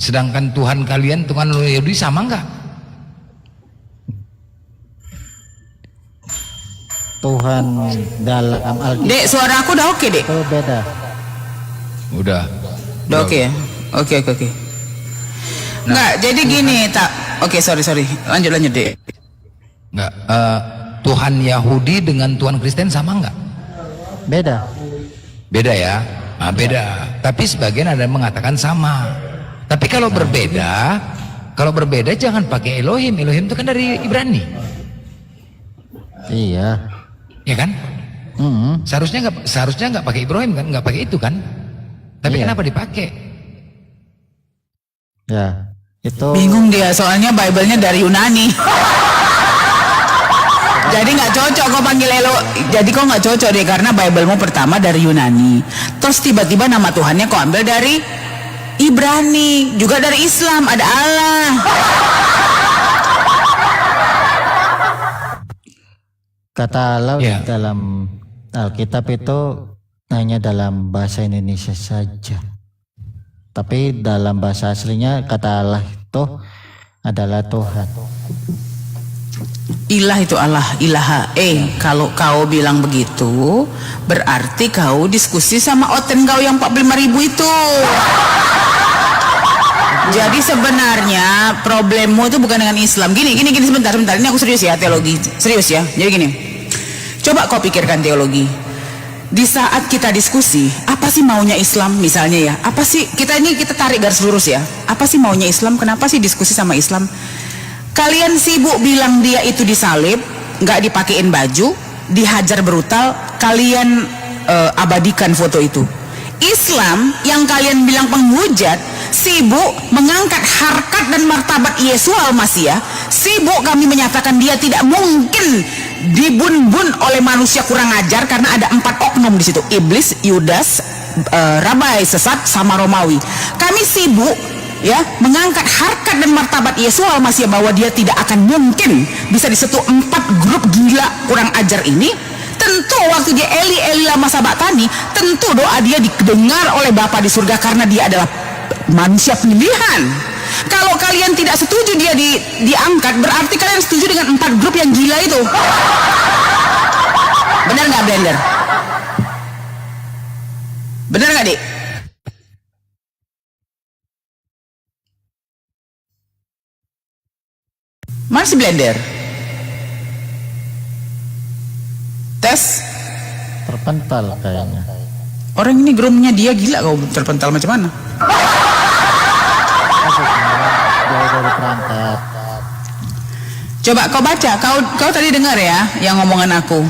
Sedangkan Tuhan kalian, Tuhan Yahudi sama nggak? Tuhan dalam Alkitab. Dek, suara aku udah oke, Dek? Itu beda. Udah Oke ya? Oke. Enggak, jadi gini, tak. Oke, sorry. Lanjut, Dek. Nggak, Tuhan Yahudi dengan Tuhan Kristen sama nggak? Beda. Beda ya? Nah, beda. Tapi sebagian ada yang mengatakan sama. Tapi kalau berbeda jangan pakai Elohim. Elohim itu kan dari Ibrani. Iya. Ya kan? Seharusnya nggak pakai Ibrahim kan? Nggak pakai itu kan? Tapi Iya. kenapa dipakai? Ya. Itu Bingung dia, soalnya Bible-nya dari Yunani. Jadi nggak cocok kau panggil Elo. Jadi kau nggak cocok deh, karena Bible-mu pertama dari Yunani. Terus tiba-tiba nama Tuhannya kau ambil dari Ibrani, juga dari Islam, ada Allah. kata Allah Ya. dalam Alkitab itu hanya dalam bahasa Indonesia saja. Tapi dalam bahasa aslinya kata Allah itu adalah Tuhan. Ilah itu Allah, ilaha. Kalau kau bilang begitu, berarti kau diskusi sama oten kau yang 45.000 itu. Jadi sebenarnya problemmu itu bukan dengan Islam. Gini, sebentar. Ini aku serius ya, teologi. Serius ya. Jadi gini. Coba kau pikirkan teologi. Di saat kita diskusi, apa sih maunya Islam misalnya ya? Apa sih kita tarik garis lurus ya? Apa sih maunya Islam? Kenapa sih diskusi sama Islam? Kalian sibuk bilang dia itu disalib, nggak dipakein baju, dihajar brutal, kalian abadikan foto itu. Islam yang kalian bilang penghujat, sibuk mengangkat harkat dan martabat Yesus Al-Masih, sibuk kami menyatakan dia tidak mungkin dibun-bun oleh manusia kurang ajar karena ada 4 oknum di situ, iblis, Yudas, Rabai sesat sama Romawi. Kami sibuk ya mengangkat harkat dan martabat Yesus Al-Masih bahwa dia tidak akan mungkin bisa disentuh 4 grup gila kurang ajar ini. Tentu waktu dia Eli lama sabatani, tentu doa dia didengar oleh Bapa di surga karena dia adalah manusia pilihan. Kalau kalian tidak setuju dia diangkat, berarti kalian setuju dengan 4 grup yang gila itu. Benar nggak, Blender? Benar nggak, Dik? Mana si Blender? Tes. Terpental kayaknya. Orang ini grupnya dia gila, kau terpental macam mana? Jauh dari perangkat. Coba kau baca, kau tadi dengar ya yang ngomongan aku.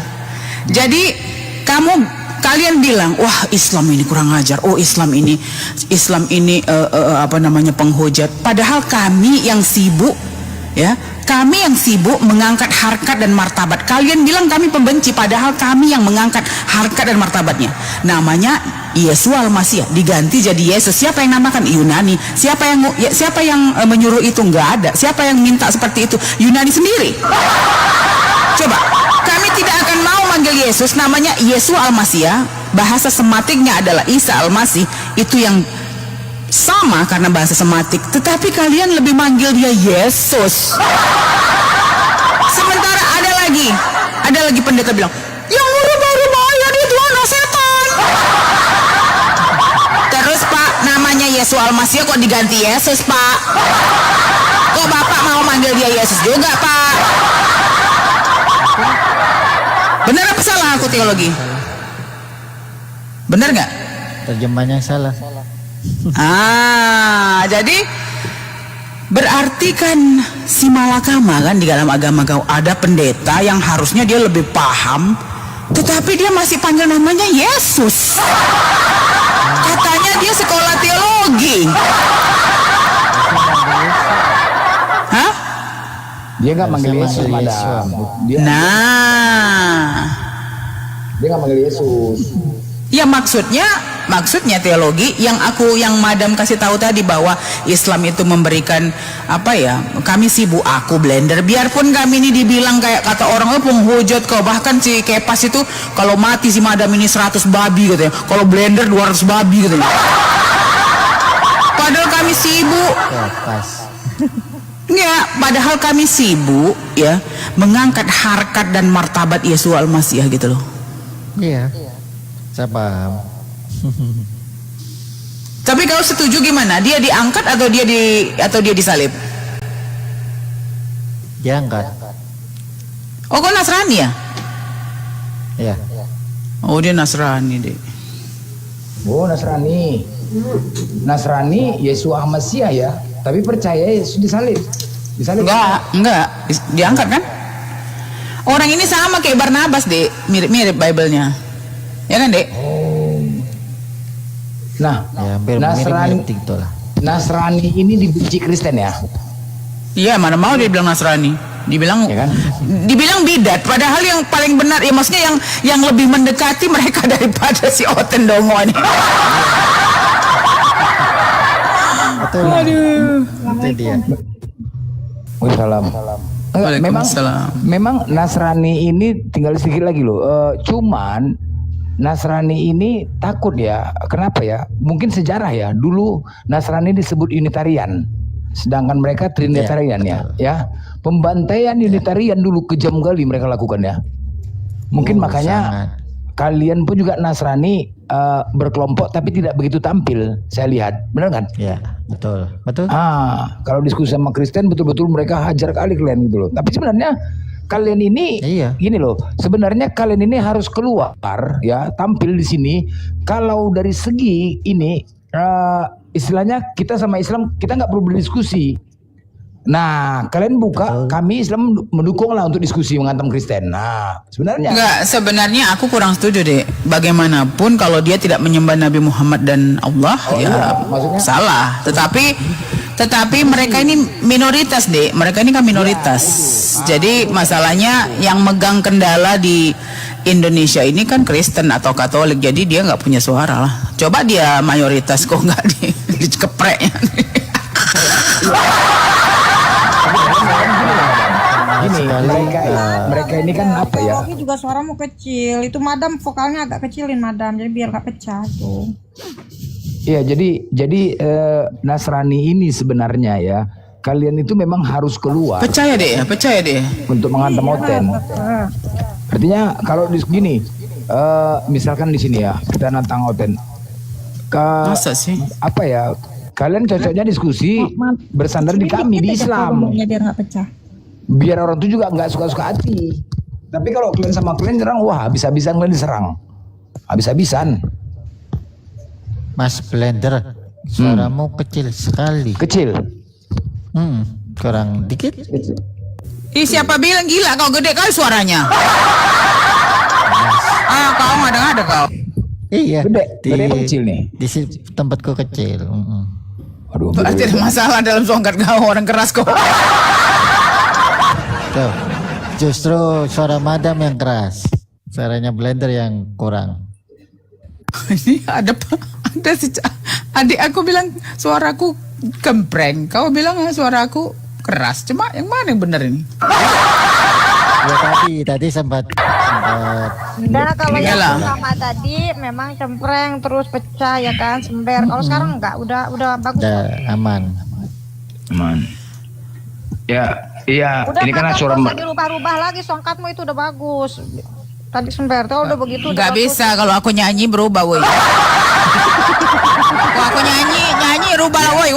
Jadi kalian bilang, wah Islam ini kurang ajar, oh Islam ini penghujat. Padahal kami yang sibuk ya, kami yang sibuk mengangkat harkat dan martabat. Kalian bilang kami pembenci, padahal kami yang mengangkat harkat dan martabatnya. Namanya Yesus Al-Masih, diganti jadi Yesus. Siapa yang namakan? Yunani. Siapa yang menyuruh itu? Nggak ada. Siapa yang minta seperti itu? Yunani sendiri. Coba, kami tidak akan mau manggil Yesus namanya Yesus Al-Masih. Bahasa sematiknya adalah Isa Al-Masih. Itu yang sama karena bahasa sematik, tetapi kalian lebih manggil dia Yesus. Sementara ada lagi pendeta bilang, yang merubah-rubah dia itu anak setan. Terus Pak, namanya Yesus Al-Masih kok diganti Yesus, Pak? Kok Bapak mau manggil dia Yesus juga, Pak? Benar apa salah aku teologi? Benar nggak? Terjemahnya salah. Jadi berarti kan si malakama kan di dalam agama kau ada pendeta yang harusnya dia lebih paham, tetapi dia masih panggil namanya Yesus. Katanya dia sekolah teologi. Hah? Dia nggak manggil Yesus, madam. Dia nggak manggil Yesus. Ya maksudnya teologi yang madam kasih tahu tadi bahwa Islam itu memberikan kami sibuk, aku Blender, biarpun kami ini dibilang kayak kata orang penghujat kau, bahkan si Kepas itu kalau mati si madam ini 100 babi katanya, kalau Blender 200 babi katanya. Padahal kami sibuk. Ya, pas. Enggak, padahal kami sibuk ya mengangkat harkat dan martabat Yesus Al-Masih gitu loh. Iya. Saya paham. Tapi kau setuju gimana? Dia diangkat atau dia disalib? Diangkat. Oh, kau Nasrani ya? Iya. Oh, dia Nasrani deh. Oh, Nasrani. Nasrani Yesus Al-Masih ya. Tapi percaya Yesus disalib. Disalib. Enggak, diangkat kan? Orang ini sama kayak Barnabas, Dek. Mirip-mirip Bible-nya. Ya kan, Dek? Nah, Ya, hampir Nasrani, mirip-mirip gitu lah. Nasrani ini dibenci Kristen ya. Iya, mana mau dia bilang Nasrani. Dibilang Ya kan? dibilang bidat, padahal yang paling benar ya maksudnya yang lebih mendekati mereka daripada si Oten Dongo ini. Betul. Aduh. Itu dia. Waalaikumsalam. Waalaikumsalam. Memang Nasrani ini tinggal sedikit lagi loh. Cuman Nasrani ini takut ya. Kenapa ya? Mungkin sejarah ya. Dulu Nasrani disebut Unitarian, sedangkan mereka Trinitarian ya. Ya, pembantaian Unitarian dulu kejam kali mereka lakukan ya. Mungkin makanya sangat. kalian pun juga Nasrani berkelompok tapi tidak begitu tampil. Saya lihat, benar kan? Ya, betul. Betul. Kalau diskusi sama Kristen betul-betul mereka hajar kali kalian gitu loh. Tapi sebenarnya kalian ini Iya. gini loh. Sebenarnya kalian ini harus keluar ya, tampil di sini. Kalau dari segi ini istilahnya kita sama Islam kita nggak perlu berdiskusi. Nah, kalian buka, kami Islam mendukung lah untuk diskusi menghantam Kristen. Nah, sebenarnya Enggak, sebenarnya aku kurang setuju deh. Bagaimanapun kalau dia tidak menyembah Nabi Muhammad dan Allah, ya iya, maksudnya? salah. Tetapi mereka ini minoritas deh. Mereka ini kan minoritas. Jadi masalahnya yang megang kendala di Indonesia ini kan Kristen atau Katolik. Jadi dia nggak punya suara lah. Coba dia mayoritas kok nggak dikepreknya. gini, mereka ini kan apa ya? Teologi juga suaramu kecil. Itu madam vokalnya agak kecilin madam, jadi biar gak pecah tuh. Iya, jadi Nasrani ini sebenarnya ya, kalian itu memang harus keluar Percaya deh. untuk menghantam Oten. Artinya kalau di gini, misalkan di sini ya kita nantang Oten, Masa sih? apa ya? Kalian cocoknya diskusi bersandar di kami di Islam, Ngomongnya biar gak pecah. biar orang itu juga nggak suka-suka hati. Tapi kalau kalian sama kalian nyerang, wah habis-habisan kalian diserang, habis-habisan. Mas Blender, suaramu kecil sekali. Kecil. Kurang dikit. Ih, siapa bilang gila kau gede kali suaranya? Kau ngada-ngada kau. Iya. Gede apa kecil nih? Di tempatku kecil. Aduh, Berarti ada masalah dalam songkat kau, orang keras kok. Tuh, justru suara madam yang keras. Suaranya Blender yang kurang. Ini ada si adik aku bilang suaraku gempreng. Kau bilang suaraku keras. Cuma yang mana yang benar ini? Ya tadi sempat Nah, kalau yang Iyalah. pertama tadi memang cempreng terus pecah ya kan, sember. Kalau sekarang enggak, udah bagus. udah aman. Man. Ya, iya. Udah Ini kan suara usah dirubah-rubah lagi, songkatmu itu udah bagus. Tadi sember, tuh udah begitu. Nggak bisa kalau aku nyanyi berubah, woi. Kalau aku nyanyi rubah lah, woi.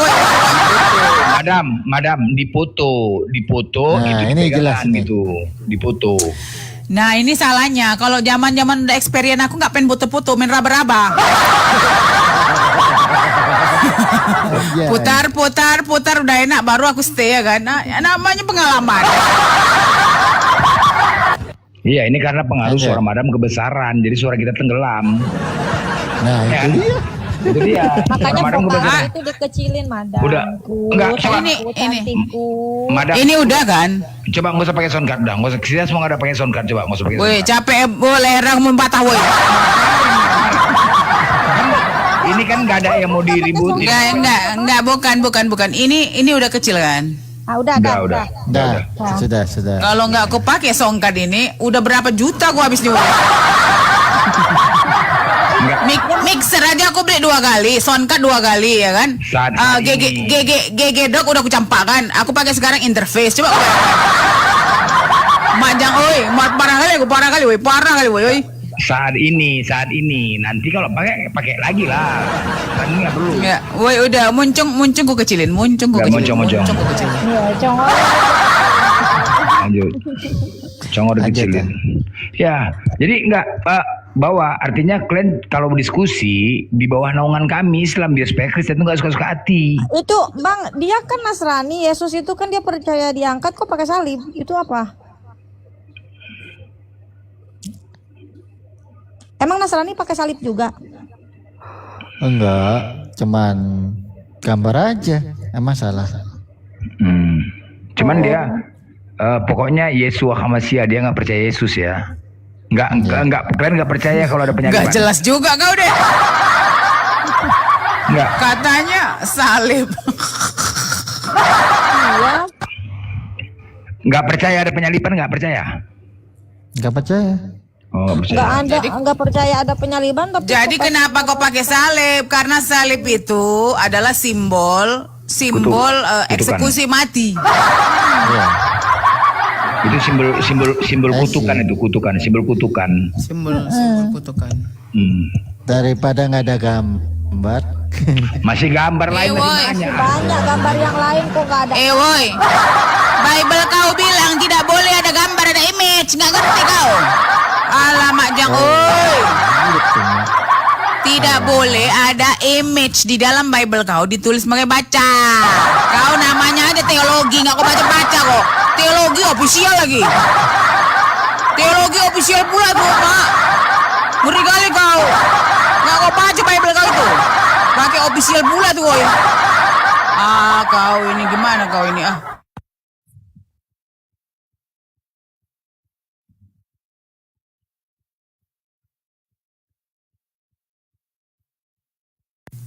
Madam, dipoto Nah, itu ini pegangan jelas nih. gitu, dipoto. Nah ini salahnya. Kalau zaman udah experience aku nggak pengen foto-foto, main raba-raba. Iya. Putar udah enak baru aku stay ya kan. Nah, namanya pengalaman. Iya, ini karena pengaruh Aja. suara madam kebesaran, jadi suara kita tenggelam. Nah, Ya itu kan? dia. Itu dia. Makanya Suara madam vokal kebesaran. itu dikecilin madam. Udah. Enggak, coba. Ini. Cantikku. Madam, Ini udah kan? coba nggak usah pakai soundcard dah. Nggak usah, kita semua nggak ada pakai soundcard, coba nggak usah pakai Woi soundcard. capek boleh orang membantah woi. Ini kan nggak ada yang mau diributin. Enggak bukan. Ini udah kecil kan? Ah, udah. Dah, sudah. Kalau nggak aku pakai songkat ini udah berapa juta gua habis nih. Woi. Mixer aja aku beli 2 kali, soundcard 2 kali ya kan. Saat ini. GG Dock udah aku campakkan. Aku pakai sekarang interface. Coba aku Majang, oi, parah kali, woi. Saat ini. Nanti kalau pakai lagi lah. Kan nggak perlu. Ya, woi udah muncung ku kecilin, muncung ku Nggak, kecilin. muncung. Muncung ku kecilin. Iya, congol. Lanjut. Congor dikecilin. Ya, jadi nggak bahwa artinya kalian kalau berdiskusi di bawah naungan kami Islam biosfer Kristen itu nggak suka-suka hati. Itu Bang, dia kan Nasrani, Yesus itu kan dia percaya diangkat kok pakai salib. Itu apa? Emang Nasrani pakai salib juga? Enggak, cuman gambar aja. Emang salah. Cuman dia pokoknya Yesua Hamasia, dia nggak percaya Yesus ya. Nggak, kalian nggak percaya kalau ada penyaliban. Nggak jelas juga kau deh. Nggak. Katanya salib. Iya. Nggak percaya ada penyaliban, nggak percaya. Enggak percaya. Oh, nggak percaya. Nggak percaya ada penyaliban tapi Jadi kok kenapa kau pakai salib? Karena salib itu adalah simbol Kutukan. eksekusi mati. Iya. Itu simbol kutukan itu, simbol kutukan. Simbol kutukan. Daripada nggak ada gambar. Masih gambar lain woi. masih banyak. banyak gambar yang lain kok nggak ada. Woi, Bible kau bilang tidak boleh ada gambar, ada image, nggak ngerti kau? Alamak Jang, oi. Tidak boleh ada image di dalam Bible kau ditulis sebagai baca. Kau namanya aja teologi, nggak kau baca-baca kok. Teologi official lagi. Teologi official pula tuh, Mak. Ngeri kali kau. Nggak kau baca Bible kau itu. Pakai official pula tuh, kau. Kau ini gimana kau ini ah?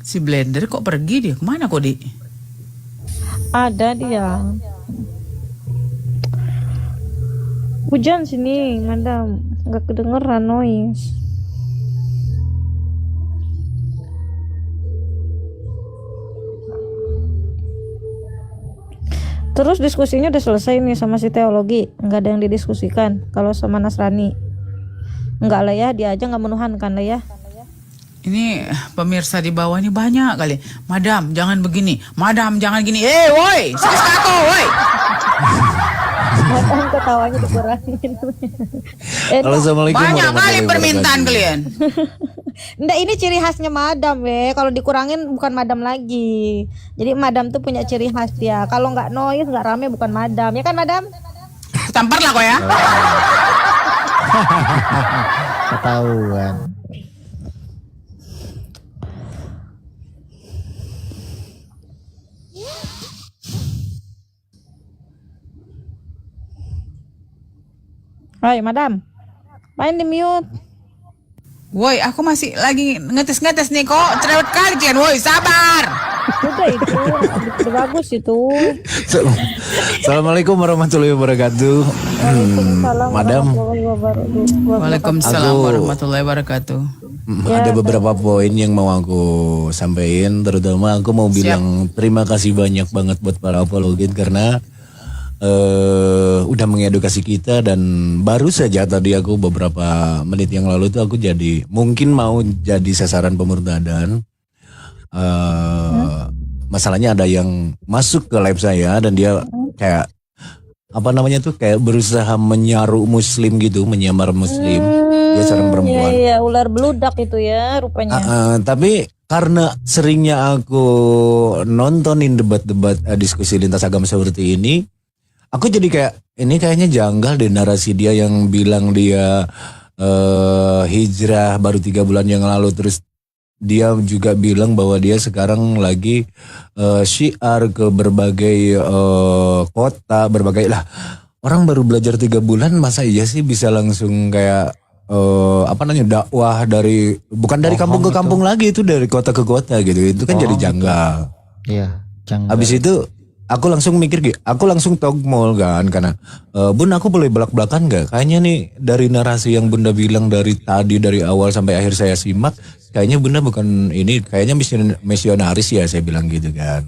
Si Blender kok pergi dia? Kemana kok, Dik? Ada dia. Hujan sini, madam. Nggak kedengeran noise. Terus diskusinya udah selesai nih sama si teologi. Nggak ada yang didiskusikan. Kalau sama Nasrani. Nggak lah ya, dia aja nggak menuhankan lah ya. Ini pemirsa di bawah ini banyak kali. Madam, jangan begini. Madam, jangan gini. Woi, suka kau, woi. Madam ketawanya dikurangin. Halo, assalamualaikum Banyak kali warahmatullahi permintaan wabarakatuh. kalian. Nggak, ini ciri khasnya madam kalau dikurangin bukan madam lagi. Jadi madam tuh punya ciri khas dia. Kalau nggak noise, nggak rame bukan madam. Ya kan madam? Tampar lah kau ya. Ketahuan. Hai madam, main di mute. Woi, aku masih lagi ngetes-ngetes nih kok. Cerewet kali Cian, woi, sabar. Udah itu, udah bagus itu. Assalamualaikum warahmatullahi wabarakatuh. Waalaikumsalam Madam, warahmatullahi wabarakatuh. Waalaikumsalam Aku- warahmatullahi wabarakatuh. ada beberapa poin yang mau aku sampaikan. Terutama aku mau bilang terima kasih banyak banget buat para apologin karena udah mengedukasi kita. Dan baru saja tadi aku beberapa menit yang lalu tuh aku mungkin mau jadi sasaran pemurtadan. Masalahnya ada yang masuk ke live saya dan dia kayak apa namanya tuh kayak berusaha menyaru muslim gitu, menyamar muslim. Dia seorang perempuan. Iya, ular beludak itu ya rupanya. Tapi karena seringnya aku nontonin debat-debat diskusi lintas agama seperti ini, aku jadi kayak ini kayaknya janggal deh narasi dia yang bilang dia hijrah baru 3 bulan yang lalu, terus dia juga bilang bahwa dia sekarang lagi syiar ke berbagai kota, berbagai lah. Orang baru belajar 3 bulan masa iya sih bisa langsung kayak dakwah dari bukan dari kampung ke kampung lagi, itu dari kota ke kota gitu. Itu kan jadi janggal. Iya, jangan. Habis itu aku langsung mikir gitu, aku langsung togmol kan karena Bun, aku boleh belak-belakan nggak? Kayaknya nih dari narasi yang Bunda bilang dari tadi dari awal sampai akhir saya simak, kayaknya Bunda bukan ini, kayaknya misionaris ya, saya bilang gitu kan.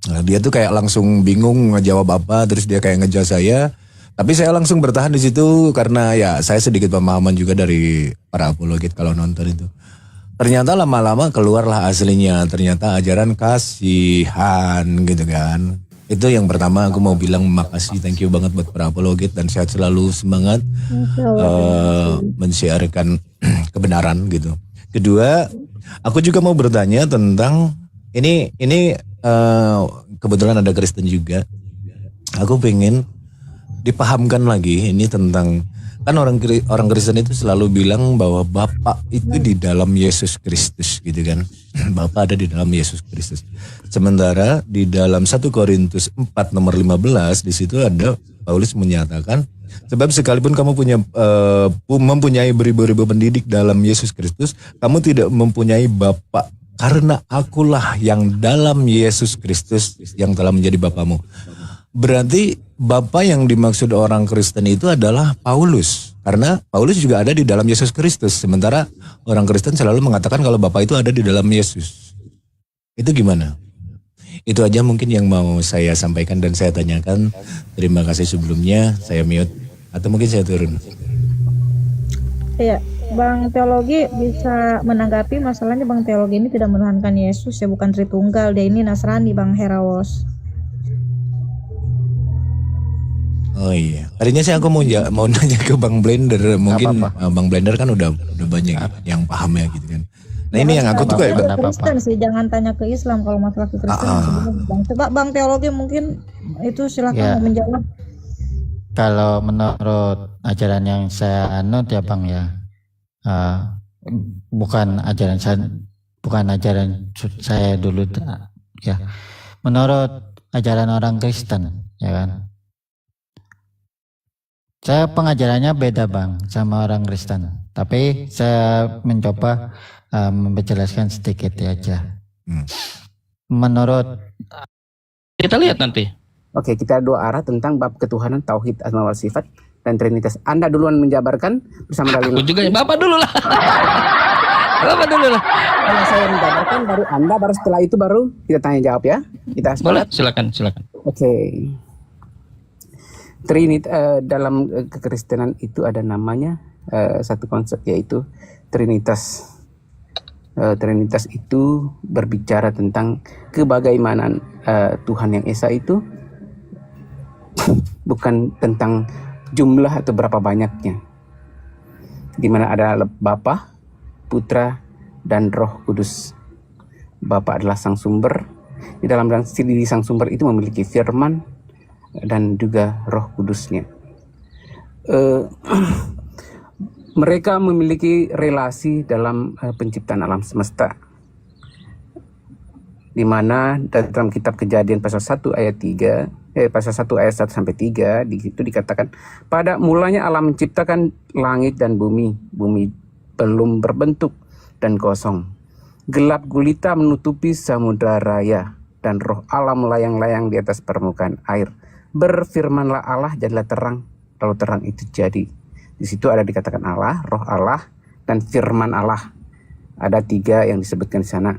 Nah, dia tuh kayak langsung bingung ngejawab apa, terus dia kayak ngejas saya. Tapi saya langsung bertahan di situ karena ya saya sedikit pemahaman juga dari para apologet kalau nonton itu. Ternyata lama-lama keluarlah aslinya, ternyata ajaran kasihan gitu kan. Itu yang pertama aku mau bilang makasih, thank you banget buat para apologet dan sehat selalu, semangat mensiarkan kebenaran gitu. Kedua, aku juga mau bertanya tentang ini kebetulan ada Kristen juga. Aku pengen dipahamkan lagi ini tentang, kan orang Kristen itu selalu bilang bahwa Bapa itu di dalam Yesus Kristus gitu kan. Bapa ada di dalam Yesus Kristus. Sementara di dalam 1 Korintus 4 nomor 15 di situ ada Paulus menyatakan, sebab sekalipun kamu mempunyai beribu-ribu pendidik dalam Yesus Kristus, kamu tidak mempunyai Bapa, karena akulah yang dalam Yesus Kristus yang telah menjadi Bapamu. Berarti Bapa yang dimaksud orang Kristen itu adalah Paulus. Karena Paulus juga ada di dalam Yesus Kristus. Sementara orang Kristen selalu mengatakan kalau Bapa itu ada di dalam Yesus. Itu gimana? Itu aja mungkin yang mau saya sampaikan dan saya tanyakan. Terima kasih sebelumnya. Saya mute. Atau mungkin saya turun. Iya, Bang Teologi bisa menanggapi masalahnya. Bang Teologi ini tidak menuhankan Yesus ya, bukan Tritunggal. Dia ini Nasrani, Bang Herawos. Oh iya, tadinya sih aku mau nanya ke Bang Blender, mungkin Bang Blender kan udah banyak yang paham ya gitu kan. Nah ini yang aku tuh kayak Kristen sih, jangan tanya ke Islam kalau masalah ke Kristen. Coba Bang Teologi mungkin itu silakan menjawab. Kalau menurut ajaran yang saya anut ya Bang ya, bukan ajaran saya dulu ya. Menurut ajaran orang Kristen ya kan. Saya pengajarannya beda Bang sama orang Kristen. Tapi saya mencoba menjelaskan sedikit aja. Menurut kita lihat nanti. Oke, kita dua arah tentang bab ketuhanan, tauhid, asma wa sifat dan trinitas. Anda duluan menjabarkan bersama dalil. Aku juga ya, Bapak dulu lah. Bapak dulu lah. Kalau saya menjabarkan dari Anda, baru setelah itu baru kita tanya jawab ya. Kita boleh, silakan. Oke. Dalam kekristenan itu ada namanya satu konsep yaitu Trinitas. Trinitas itu berbicara tentang kebagaimanan Tuhan yang Esa itu bukan tentang jumlah atau berapa banyaknya, di mana ada Bapa, Putra, dan Roh Kudus. Bapa adalah sang sumber. Di dalam diri sang sumber itu memiliki firman dan juga Roh Kudusnya. Mereka memiliki relasi dalam penciptaan alam semesta, di mana dalam kitab Kejadian pasal 1 ayat 1 sampai 3 di situ dikatakan, pada mulanya Allah menciptakan langit dan bumi. Bumi belum berbentuk dan kosong. Gelap gulita menutupi samudra raya dan roh Allah melayang-layang di atas permukaan air. Berfirmanlah Allah, jadilah terang, lalu terang itu jadi. Di situ ada dikatakan Allah, roh Allah, dan firman Allah. Ada 3 yang disebutkan di sana.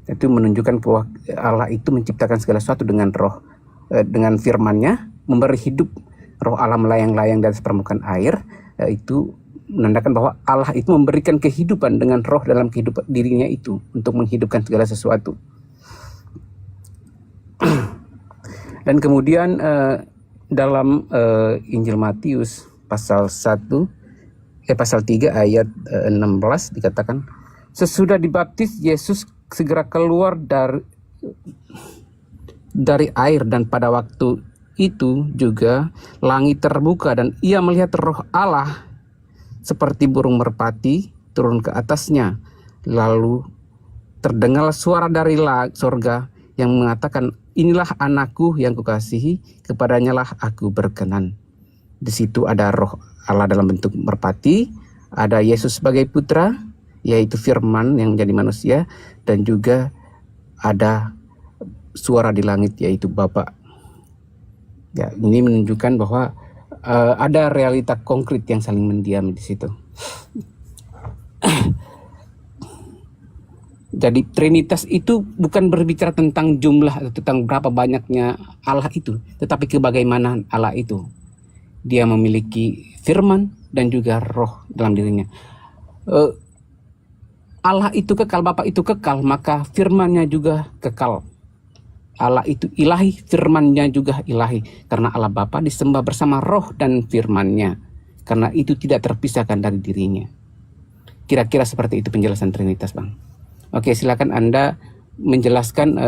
Itu menunjukkan bahwa Allah itu menciptakan segala sesuatu dengan roh, dengan firman-Nya, memberi hidup. Roh Allah melayang-layang di atas permukaan air, itu menandakan bahwa Allah itu memberikan kehidupan dengan roh dalam kehidupan dirinya itu untuk menghidupkan segala sesuatu. Dan kemudian dalam Injil Matius pasal 3 ayat 16 dikatakan, sesudah dibaptis Yesus segera keluar dari air, dan pada waktu itu juga langit terbuka dan ia melihat roh Allah seperti burung merpati turun ke atasnya. Lalu terdengar suara dari surga yang mengatakan, inilah anakku yang kukasihi, kepadanya lah aku berkenan. Di situ ada roh Allah dalam bentuk merpati, ada Yesus sebagai putra, yaitu firman yang menjadi manusia, dan juga ada suara di langit yaitu Bapa. Ya, ini menunjukkan bahwa ada realita konkret yang saling mendiam di situ. Jadi Trinitas itu bukan berbicara tentang jumlah atau tentang berapa banyaknya Allah itu, tetapi kebagaimana Allah itu. Dia memiliki firman dan juga roh dalam dirinya. Allah itu kekal, Bapa itu kekal, maka firman-Nya juga kekal. Allah itu ilahi, firman-Nya juga ilahi. Karena Allah Bapa disembah bersama roh dan firman-Nya. Karena itu tidak terpisahkan dari dirinya. Kira-kira seperti itu penjelasan Trinitas, Bang. Oke, silakan Anda menjelaskan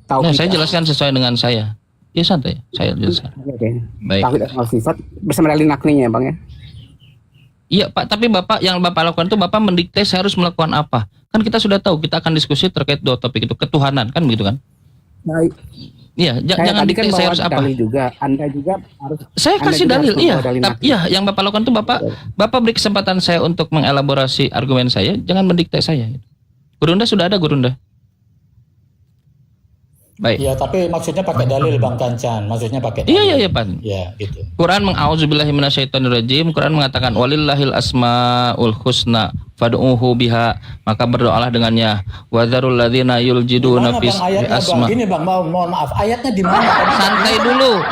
tauhid. Saya jelaskan sesuai dengan saya. Ya santai, saya jelaskan. Oke. Baik. Tauhid asma sifat bersama dalil naklinya ya, Bang ya. Iya Pak, tapi Bapak yang Bapak lakukan itu Bapak mendikte saya harus melakukan apa? Kan kita sudah tahu, kita akan diskusi terkait dua topik itu, ketuhanan, kan begitu kan? Baik. Iya, Saya jangan tadi kan dikte saya bawa harus apa? dalil juga. Anda juga harus. Saya Anda kasih juga dalil, harus iya. membawa dalil nakli. Iya, yang Bapak lakukan itu Bapak beri kesempatan saya untuk mengelaborasi argumen saya, jangan mendikte saya. Gurunda sudah ada Gurunda. Baik. Ya, tapi maksudnya pakai dalil Bang Kancan, maksudnya pakai dalil. Iya, Pak. Ya, gitu. Quran mengauzubillahi minasyaitonirrajim. Quran mengatakan walillahil asmaul husna fad'uhu biha, maka berdoalah dengannya. Wa dzarul ladzina yuljiduna fi asma. Bang? Gini Bang, mohon maaf, ayatnya di mana? Santai dulu.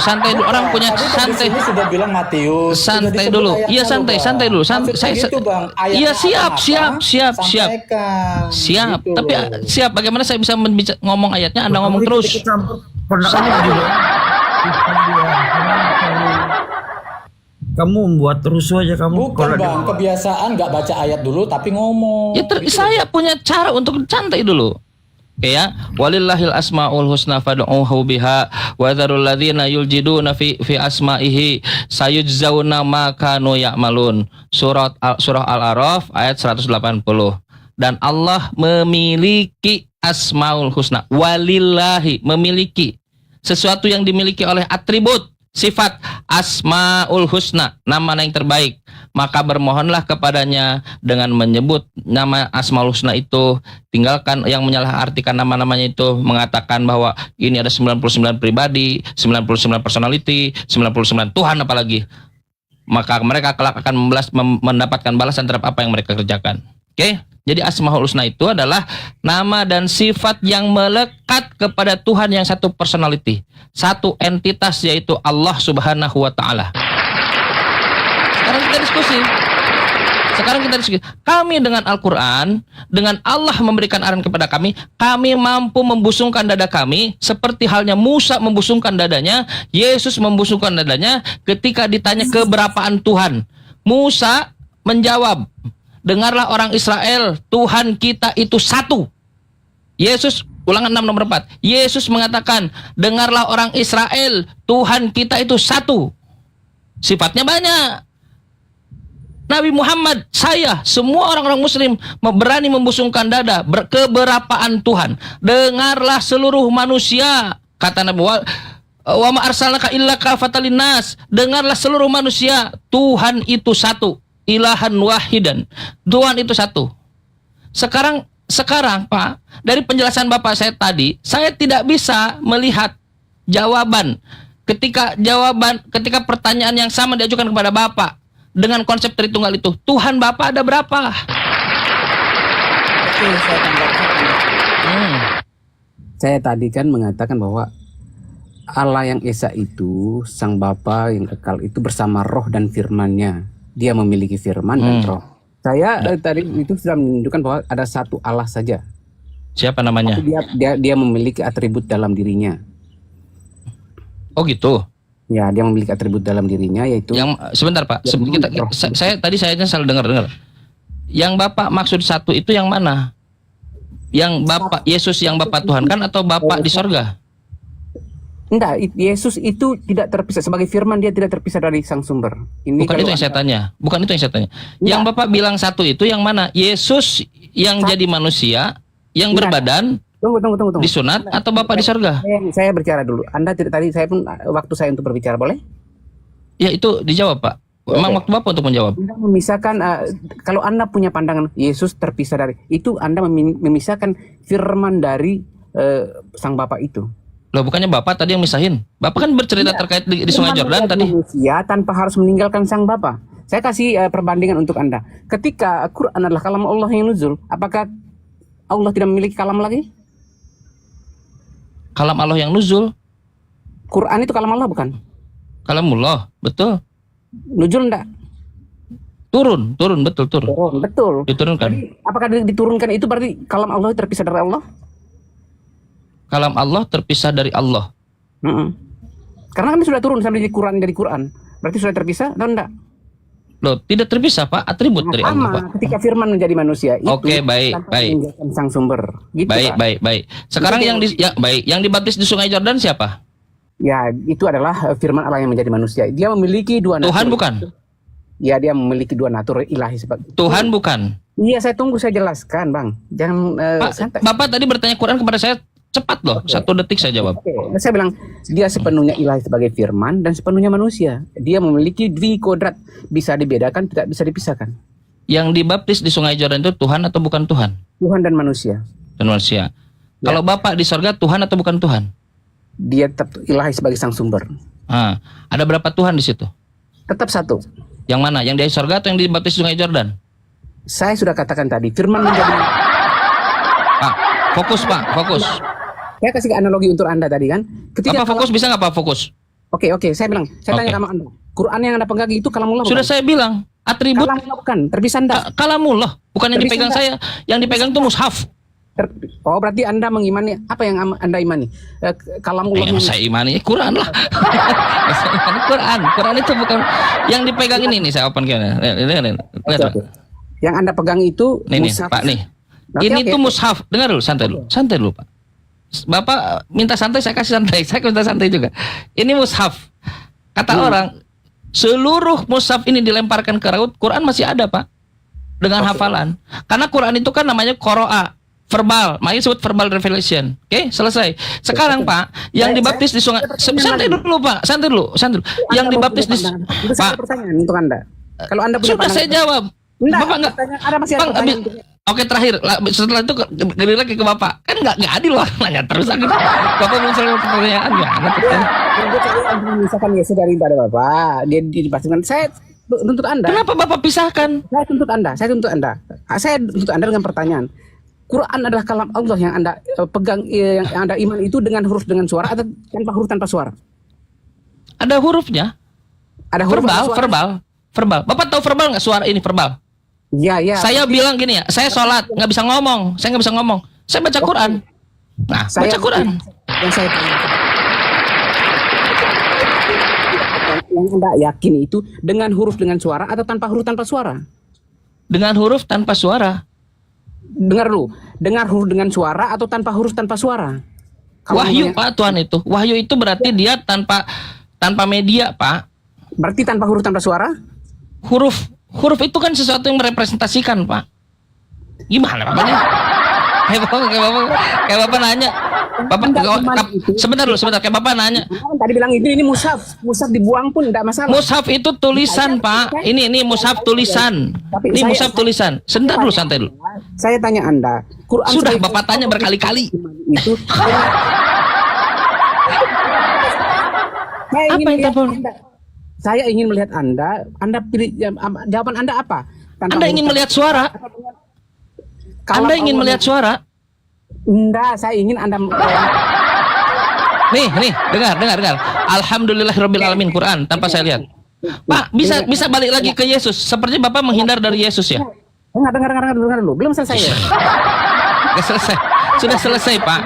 Orang punya santai. Ini sudah bilang Matius. Santai dulu. Iya, santai dulu. Saya gitu, Bang. iya, siap. Sampaikan. Siap. Gitu Tapi loh. siap, bagaimana saya bisa ngomong ayatnya, Anda ngomong terus. Kamu membuat rusuh aja kamu. Bukan Bang, kebiasaan nggak baca ayat dulu tapi ngomong. Ya saya punya cara untuk santai dulu. Oke ya, walillahil asmaul husna fad'uhu biha wa dzarul ladzina yuljiduna fi asma'ihi sayujzauna ma kanu ya'malun. Surah Al-A'raf ayat 180. Dan Allah memiliki asmaul husna, walillahi, memiliki sesuatu yang dimiliki oleh atribut, sifat asmaul husna, nama yang terbaik. Maka bermohonlah kepadanya dengan menyebut nama asmaul husna itu. Tinggalkan yang menyalahartikan nama-namanya itu, mengatakan bahwa ini ada 99 pribadi, 99 personality, 99 Tuhan apalagi. Maka mereka kelak akan mendapatkan balasan terhadap apa yang mereka kerjakan. Oke? Jadi asmaul husna itu adalah nama dan sifat yang melekat kepada Tuhan yang satu personality, satu entitas, yaitu Allah Subhanahu wa taala. Sekarang kita diskusi. Kami dengan Al-Qur'an, dengan Allah memberikan arahan kepada kami mampu membusungkan dada kami seperti halnya Musa membusungkan dadanya, Yesus membusungkan dadanya ketika ditanya keberapaan Tuhan. Musa menjawab, dengarlah orang Israel, Tuhan kita itu satu. Yesus, Ulangan 6 nomor 4. Yesus mengatakan, dengarlah orang Israel, Tuhan kita itu satu. Sifatnya banyak. Nabi Muhammad, saya, semua orang-orang muslim berani membusungkan dada keberapaan Tuhan. Dengarlah seluruh manusia, kata Nabi, wa ma arsalnaka illa kafatan linnas. Dengarlah seluruh manusia, Tuhan itu satu. Ilahan wahidan. Tuhan itu satu. Sekarang Pak, dari penjelasan Bapak saya tadi, saya tidak bisa melihat jawaban ketika pertanyaan yang sama diajukan kepada Bapak dengan konsep Tritunggal itu. Tuhan Bapak ada berapa? Oke, saya tambahkan. Saya tadi kan mengatakan bahwa Allah yang Esa itu, Sang Bapa yang kekal itu bersama roh dan firman-Nya. Dia memiliki firman dan roh. Saya tadi itu sudah menunjukkan bahwa ada satu Allah saja. Siapa namanya? Dia memiliki atribut dalam dirinya. Oh gitu. Ya, dia memiliki atribut dalam dirinya, yaitu yang sebentar Pak. Saya salah dengar. Yang Bapak maksud satu itu yang mana? Yang Bapak Yesus yang Bapak Tuhan kan atau Bapak di sorga? Enggak, Yesus itu tidak terpisah sebagai firman, dia tidak terpisah dari sang sumber. Ini Bukan itu yang saya tanya. Yang Bapak bilang satu itu yang mana? Yesus yang jadi manusia, yang berbadan, Tunggu. disunat, atau Bapak di sorga? Saya bicara dulu. Anda tadi saya pun waktu saya untuk berbicara, boleh? Ya itu dijawab Pak. Memang waktu Bapak untuk menjawab. Anda memisahkan, kalau Anda punya pandangan Yesus terpisah dari itu, Anda memisahkan firman dari sang Bapa itu. Loh, bukannya Bapak tadi yang misahin? Bapak kan bercerita terkait di Sungai Jordan tadi. Manusia tanpa harus meninggalkan sang Bapa. Saya kasih perbandingan untuk Anda. Ketika Quran adalah kalam Allah yang nuzul, apakah Allah tidak memiliki kalam lagi? Kalam Allah yang nuzul. Quran itu kalam Allah bukan? Kalamullah, betul. Nuzul enggak? Turun, betul, turun. Betul. Diturunkan. Jadi, apakah diturunkan itu berarti kalam Allah terpisah dari Allah? Kalam Allah terpisah dari Allah. Karena kan sudah turun sampai di Quran dari Quran. Berarti sudah terpisah atau enggak? Loh, tidak terpisah, Pak. Atribut dari Allah, Pak. Ketika firman menjadi manusia itu Oke, baik, tanpa baik. meninggalkan sang sumber. Gitu, Baik, Pak. baik. Sekarang yang dibaptis di Sungai Jordan siapa? Ya, itu adalah firman Allah yang menjadi manusia. Dia memiliki dua natur. Tuhan bukan? Ya, dia memiliki dua natur ilahi sebagai Tuhan bukan? Iya, saya tunggu saya jelaskan, Bang. Jangan Pak, santai. Bapak tadi bertanya Quran kepada saya cepat loh. 1 detik saya jawab. Oke, saya bilang dia sepenuhnya ilahi sebagai firman dan sepenuhnya manusia. Dia memiliki dwi kodrat, bisa dibedakan, tidak bisa dipisahkan. Yang dibaptis di Sungai Jordan itu Tuhan atau bukan Tuhan? Tuhan dan manusia. Dan manusia. Ya. Kalau Bapak di sorga Tuhan atau bukan Tuhan? Dia tetap ilahi sebagai sang sumber. Ada berapa Tuhan di situ? Tetap satu. Yang mana? Yang di sorga atau yang dibaptis di Sungai Jordan? Saya sudah katakan tadi, firman menjadi... Pak, fokus Pak, fokus. Saya kasih analogi untuk Anda tadi kan. Bapak fokus bisa nggak Pak fokus? Oke, saya bilang, saya tanya sama Anda. Quran yang Anda pegang itu kalamullah bukan? Sudah saya bilang, atribut Kalamullah bukan, terpisah Anda. kalamullah, bukan yang Terpisah dipegang Anda. saya. Yang dipegang itu mushaf. Oh, berarti Anda mengimani, apa yang Anda imani? Kalamullah. Yang saya imani Quran lah. Quran itu bukan yang dipegang ini nih, saya open kayaknya. Lihat. Oke. Yang Anda pegang itu Nih mushaf. Pak nih. Oke, Ini oke. tuh mushaf. Dengar dulu, santai dulu Pak. Bapak minta santai, saya kasih santai. Saya minta santai juga. Ini mushaf. Kata orang, seluruh mushaf ini dilemparkan ke laut, Quran masih ada Pak. Dengan hafalan. Karena Quran itu kan namanya qira'a, verbal. Makanya disebut verbal revelation. Oke, selesai. Sekarang Pak, yang dibaptis di sungai, santai dulu Pak, santai dulu. Yang dibaptis di Itu saya ada pertanyaan untuk Anda. Kalau Anda punya sudah saya pandangan- jawab. Enggak, Bapak nggak. ada masih ada Bang, pertanyaan. abis- Oke, terakhir. Setelah itu kembali lagi ke Bapak. Kan nggak adil loh, nanya terus aku. Bapak belum selesai pertanyaan ya. Misalkan ya saudari pada Bapak, dia dipastikan. Saya tuntut Anda. Kenapa Bapak pisahkan? Saya tuntut Anda. Saya tuntut Anda dengan pertanyaan. Quran adalah kalam Allah yang Anda pegang, yang Anda iman itu dengan huruf dengan suara atau tanpa huruf tanpa suara? Ada hurufnya. Ada huruf Verbal, atau suara? verbal. Bapak tahu verbal nggak suara ini verbal? Ya. Saya bilang gini ya, saya sholat nggak bisa ngomong, saya nggak bisa ngomong. Saya baca Quran. Nah, baca Quran. Yang saya yang Anda yakin itu dengan huruf dengan suara atau tanpa huruf tanpa suara? Dengan huruf tanpa suara. Dengar dulu, dengar huruf dengan suara atau tanpa huruf tanpa suara? Kalau Wahyu ngomongnya- Pak Tuhan itu. Wahyu itu berarti dia tanpa media Pak. Berarti tanpa huruf tanpa suara? Huruf itu kan sesuatu yang merepresentasikan Pak. Gimana Bapak nih? Kayak Bapak nanya. Sebentar, kayak Bapak nanya. Tadi bilang ini mushaf dibuang pun tidak masalah. Mushaf itu tulisan Pak. Ini mushaf tulisan. Tapi Ini saya- mushaf tulisan. Sebentar dulu, santai dulu. Saya tanya Anda, Quran Sudah sebagai- Bapak tanya berkali-kali. itu. Saya ingin Apa yang melihat telepon? Anda. Saya ingin melihat Anda pilih jawaban Anda apa? Tanpa Anda ingin huruf- melihat suara? Kalam Anda ingin Allah- melihat suara? Enggak, saya ingin Anda Nih, dengar. Alhamdulillahirabbil alamin Quran tanpa saya lihat. Pak, bisa balik lagi ke Yesus. Sepertinya Bapak menghindar dari Yesus ya? dengar dulu. Belum selesai ya? Nggak selesai. Sudah selesai, Pak.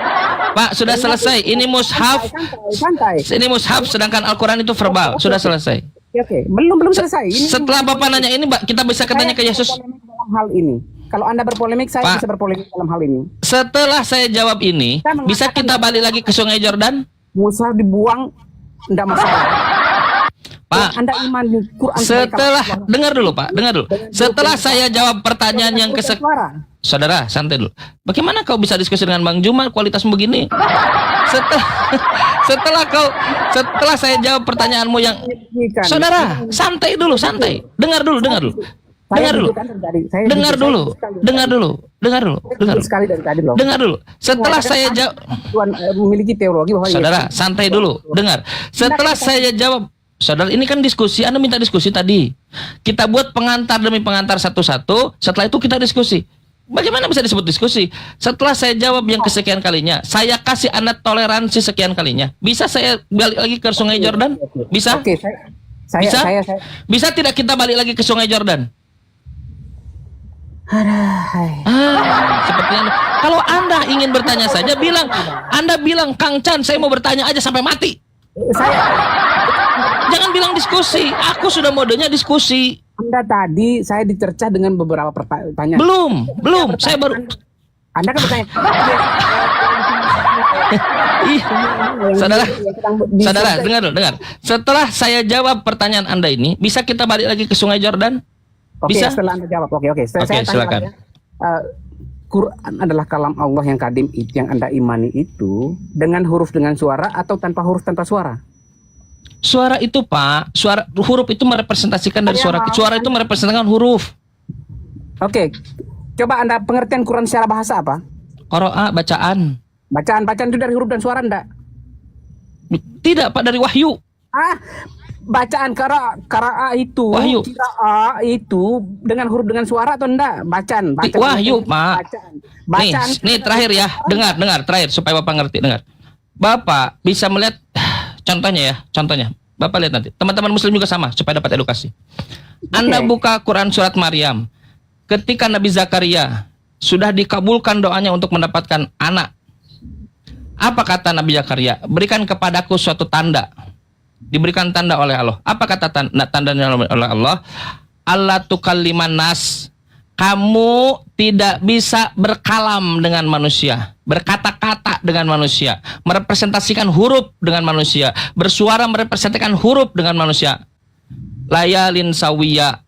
Pak, sudah selesai. Ini mushaf. Santai. Ini mushaf sedangkan Al-Quran itu verbal. Sudah selesai. Oke. Belum selesai. Ini Setelah Bapak nanya ini, kita bisa ketanya ke Yesus. berpolemik dalam hal ini. Kalau Anda berpolemik, saya Pak. bisa berpolemik dalam hal ini. Setelah saya jawab ini, bisa kita balik lagi ke Sungai Jordan? Musa dibuang, enggak masalah. Pak, Anda iman di Quran setelah dengar dulu Pak, dengar dulu. Setelah saya jawab pertanyaan yang Saudara, santai dulu. Bagaimana kau bisa diskusi dengan Bang Juma kualitasmu begini? Setelah saya jawab pertanyaanmu yang Saudara, santai dulu. Dengar dulu. Sekali dari tadi loh. Dengar dulu. Setelah saya jawab Tuhan memiliki teologi bahwa Saudara, santai dulu. Dengar. Setelah saya jawab, Saudara, ini kan diskusi. Anda minta diskusi tadi. Kita buat pengantar demi pengantar satu-satu. Setelah itu kita diskusi. Bagaimana bisa disebut diskusi? Setelah saya jawab yang kesekian kalinya, saya kasih Anda toleransi sekian kalinya. Bisa saya balik lagi ke Sungai Jordan? Bisa? Oke, Bisa? saya Bisa tidak kita balik lagi ke Sungai Jordan? Sepertinya kalau Anda ingin bertanya saja Anda bilang Kang Chan, saya mau bertanya aja sampai mati. Jangan bilang diskusi. Aku sudah modenya diskusi. Anda tadi saya dicercah dengan beberapa pertanyaan. Belum. Saya baru. Anda kan bertanya. Saudara, dengar. Setelah saya jawab pertanyaan Anda ini, bisa kita balik lagi ke Sungai Jordan? Oke, Bisa? setelah Anda jawab. Oke. Saya tanya silakan. lagi ya. Quran adalah kalam Allah yang kadim itu yang Anda imani itu dengan huruf dengan suara atau tanpa huruf tanpa suara? Suara itu, Pak, huruf itu merepresentasikan dari suara. Suara itu merepresentasikan huruf. Oke. Coba Anda pengertian Quran secara bahasa apa? Qira'a, bacaan. Bacaan itu dari huruf dan suara enggak? Tidak, Pak, dari wahyu. Bacaan qira'a itu. Wahyu. Qira'a itu dengan huruf dengan suara atau enggak? Bacaan. Wahyu, Pak. Bacaan. Nih terakhir ya. Dengar terakhir supaya Bapak ngerti, dengar. Bapak bisa melihat contohnya. Bapak lihat nanti. Teman-teman muslim juga sama supaya dapat edukasi. Anda buka Quran surat Maryam. Ketika Nabi Zakaria sudah dikabulkan doanya untuk mendapatkan anak. Apa kata Nabi Zakaria? Berikan kepadaku suatu tanda. Diberikan tanda oleh Allah. Apa kata tandanya oleh Allah? Allah tukalliman nas. Kamu tidak bisa berkalam dengan manusia, berkata-kata dengan manusia, merepresentasikan huruf dengan manusia, bersuara merepresentasikan huruf dengan manusia. Layalin sawiya,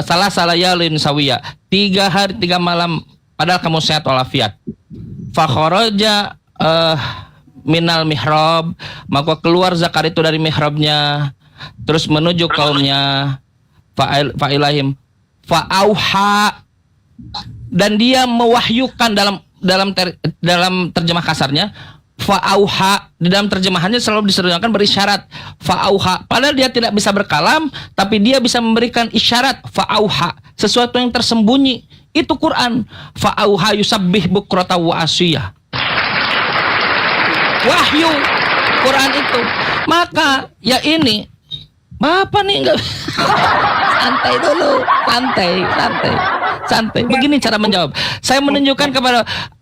salah layalin sawiya, 3 hari 3 malam, padahal kamu sehat walafiat. Fakhoroja minal mihrab, maka keluar Zakaria itu dari mihrabnya, terus menuju kaumnya. Fa'ilahim fa'auha, dan dia mewahyukan dalam terjemah kasarnya fa'auha, di dalam terjemahannya selalu disertakan berisyarat fa'auha, padahal dia tidak bisa berkalam tapi dia bisa memberikan isyarat fa'auha, sesuatu yang tersembunyi. Itu Quran. Fa'auha yusabbih bukrata wa asyiyah, wahyu Quran itu. Maka ya ini Bapak nih enggak santai dulu, santai. Begini cara menjawab. Saya menunjukkan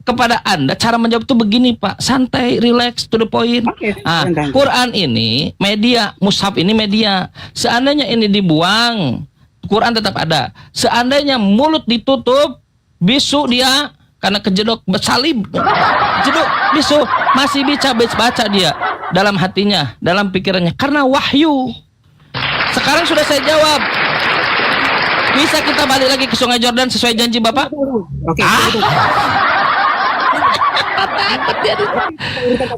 kepada Anda cara menjawab itu begini, Pak. Santai, relax, to the point. Quran ini media, mushaf ini media. Seandainya ini dibuang, Quran tetap ada. Seandainya mulut ditutup, bisu dia karena kejedok bersalib, jeduk bisu, masih bisa baca dia dalam hatinya, dalam pikirannya karena wahyu. Sekarang sudah saya jawab. Bisa kita balik lagi ke Sungai Jordan sesuai janji Bapak? Oke.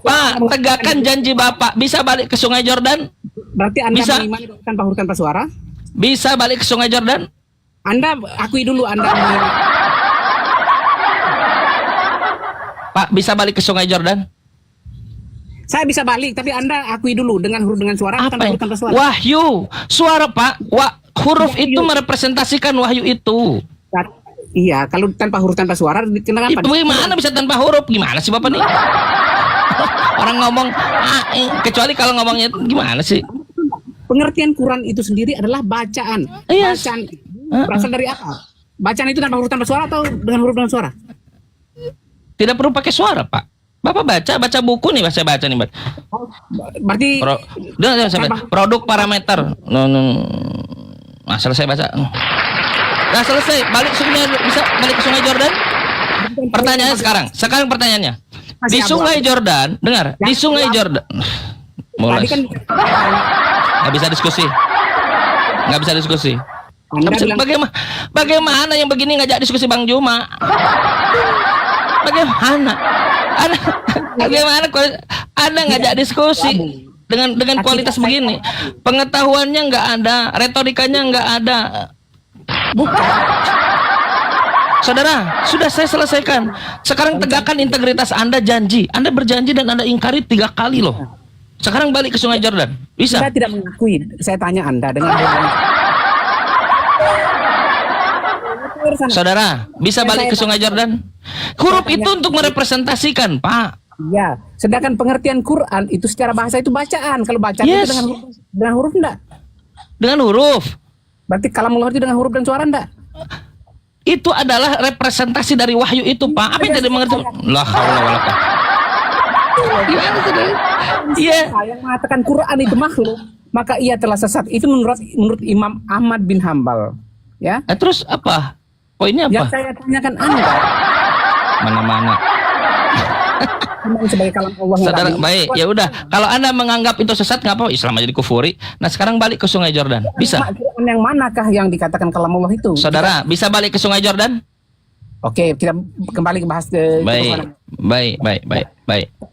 Pak, tegakkan janji Bapak. Bisa balik ke Sungai Jordan? Berarti Anda bisa mengimani tanpa huruf tanpa suara? Bisa balik ke Sungai Jordan? Anda akui dulu Anda Pak, bisa balik ke Sungai Jordan? Saya bisa balik, tapi Anda akui dulu dengan huruf dengan suara apa tanpa huruf tanpa suara. Wahyu, suara Pak. Huruf itu merepresentasikan wahyu itu. Iya, kalau tanpa huruf tanpa suara, kenapa? Gimana bisa tanpa huruf? Gimana sih Bapak nih? Orang ngomong, kecuali kalau ngomongnya gimana sih? Pengertian Quran itu sendiri adalah bacaan. Yes. Bacaan berasal dari apa? Bacaan itu tanpa huruf tanpa suara atau dengan huruf dengan suara? Tidak perlu pakai suara, Pak. Bapak baca buku nih, saya baca nih, Pak. Berarti produk parameter. Nah, selesai baca. Nah, selesai. Bisa balik ke Sungai Jordan? Pertanyaannya sekarang pertanyaannya. Di Sungai Jordan, dengar, di Sungai Jordan. Mulai. Nggak bisa diskusi. Bagaimana yang begini ngajak diskusi Bang Juma? Bagaimana Anda ngajak diskusi dengan kualitas begini? Pengetahuannya nggak ada, retorikanya nggak ada. Bukan. Saudara, sudah saya selesaikan. Sekarang tegakkan integritas Anda, janji. Anda berjanji dan Anda ingkari 3 kali loh. Sekarang balik ke Sungai Jordan. Bisa? Saya tidak mengakui. Saya tanya Anda dengan Saudara, bisa balik ke Sungai Jordan? Huruf itu untuk merepresentasikan, Pak. Ya, sedangkan pengertian Quran itu secara bahasa itu bacaan. Kalau bacaan itu Yes. dengan huruf enggak? Dengan huruf. Berarti kalamullah itu dengan huruf dan suara enggak? Itu adalah representasi dari wahyu itu, Pak. Apa yang tidak mengerti? La haula wala quwwata. Gimana, saudara? Iya. Yang mengatakan Quran itu makhluk, maka ia telah sesat. Itu menurut Imam Ahmad bin Hambal. Ya. Terus apa? Poinnya apa? Yang saya tanyakan Anda, Mana-mana. sebagai kalam Allah yang Saudara, tadi. baik, ya udah. Kalau Anda menganggap itu sesat, nggak apa-apa, Islam aja dikufuri. Nah, sekarang balik ke Sungai Jordan. Bisa? Quran yang manakah yang dikatakan kalam Allah itu? Saudara, bisa balik ke Sungai Jordan? Oke, kita kembali bahas ke Baik.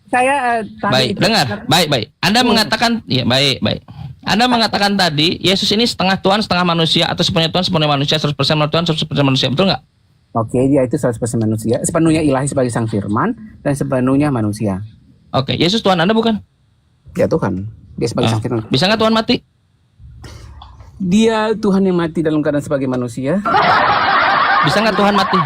Saya tadi Baik, itu- dengar. Baik. Anda mengatakan, ya baik. Anda mengatakan tadi Yesus ini setengah Tuhan, setengah manusia, atau sepenuhnya Tuhan, sepenuhnya manusia, 100% Tuhan, 100% manusia, betul nggak? Oke, dia itu 100% manusia, sepenuhnya ilahi sebagai sang firman dan sepenuhnya manusia. Oke, Yesus Tuhan Anda bukan? Ya Tuhan, dia sebagai sang firman. Bisa nggak Tuhan mati? Dia Tuhan yang mati dalam keadaan sebagai manusia. Bisa nggak Tuhan mati?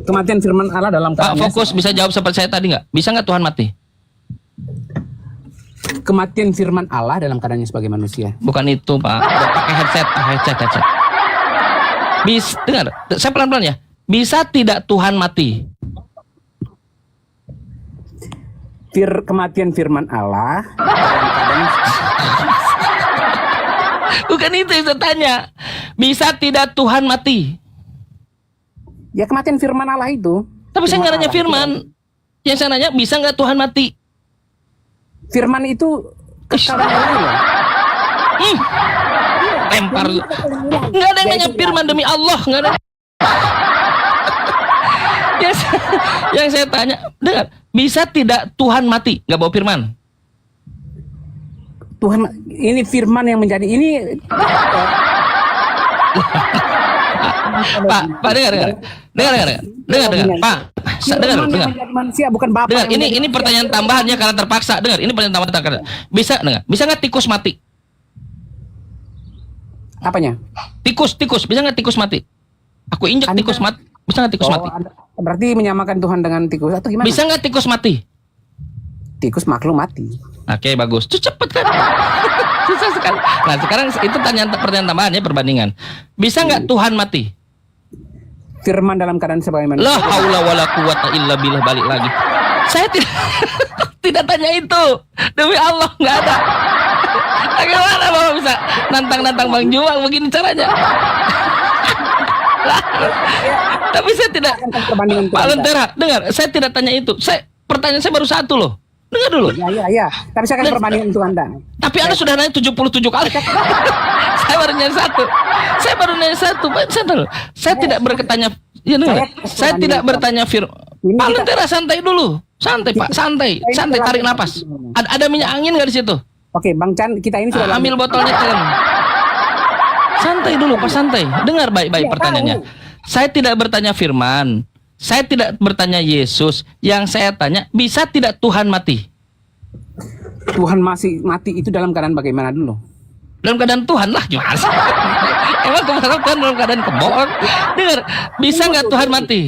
Kematian firman Allah dalam Pak, keadaan fokus, bisa jawab seperti saya tadi nggak? Bisa nggak Tuhan mati? kematian firman Allah dalam keadaannya sebagai manusia. Bukan itu, Pak. Pakai headset. Dengar, saya pelan-pelan ya. Bisa tidak Tuhan mati? Kematian firman Allah dalam keadaan Bukan itu yang saya tanya. Bisa tidak Tuhan mati? ya kematian firman Allah itu. Tapi saya nggak nanya Allah firman. Yang saya nanya, bisa nggak Tuhan mati? Firman itu kekal dan Allah. Lempar. Nggak ada yang nanya firman demi Allah. Nggak ada. Yang saya tanya, dengar, bisa tidak Tuhan mati? Nggak bawa firman. Tuhan, ini firman yang menjadi ini. Pak, dengar. Pak, dengar. Menjadi manusia bukan Bapa. Dengar, yang ini menjadi pertanyaan manusia. tambahannya karena terpaksa. Dengar, ini pertanyaan tambahan. Bisa nggak tikus mati? Apanya? Tikus, bisa nggak tikus mati? Aku injak tikus mati. Bisa nggak tikus mati? Berarti menyamakan Tuhan dengan tikus atau gimana? Bisa nggak tikus mati? Tikus makhluk mati. Oke, bagus. Itu cepet kan? Susah sekali. Nah, sekarang itu pertanyaan tambahan ya, perbandingan. Bisa nggak Tuhan mati? Firman dalam keadaan sebagai manusia. La haula wala quwata illa billah, balik lagi. Saya tidak tidak tanya itu. Demi Allah, nggak ada. Bagaimana Bapak bisa nantang Bang Juang begini caranya? Tapi saya tidak. Pak Lentera, dengar, saya tidak tanya itu. Pertanyaan saya baru satu loh. Dengar dulu. Ya. Tapi saya akan perbandingan untuk Anda. Tapi Anda sudah nanya 77 kali. Saya baru nanya satu. Pak, saya tidak bertanya. Ya, saya tidak bertanya Pak Lentera, santai dulu. Santai, Pak. Santai. Tarik napas. Ada minyak angin nggak di situ? Oke, Bang Chan, kita ini sudah ambil botolnya, telan. Santai dulu, Pak, santai. Dengar baik-baik pertanyaannya. Saya tidak bertanya firman. Saya tidak bertanya Yesus. Yang saya tanya, bisa tidak Tuhan mati? Tuhan masih mati itu dalam keadaan bagaimana dulu? Dalam keadaan Tuhan lah, gimana sih? Emang kemarin Tuhan dalam keadaan kebohongan? Dengar, bisa nggak Tuhan mati?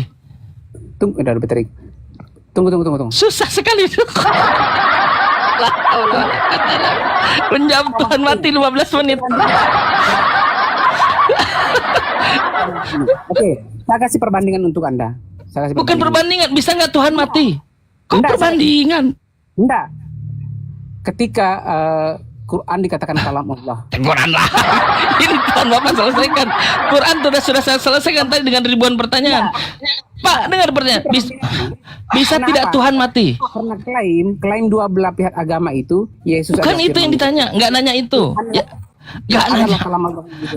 Tunggu, udah Petrik. Tunggu. Susah sekali itu. Menjawab Tuhan mati 15 menit. Oke, saya kasih perbandingan untuk Anda. Bukan perbandingan, bisa nggak Tuhan mati? Kok perbandingan? Enggak. Ketika Quran dikatakan kalam Allah. Quran lah. Ini Tuhan Bapak selesaikan. Quran sudah saya selesaikan tadi dengan ribuan pertanyaan. Pak, dengar pertanyaan. Bisa tidak Tuhan mati? Karena klaim dua belah pihak agama itu Yesus. Bukan itu yang ditanya, nggak nanya itu. Nggak nanya.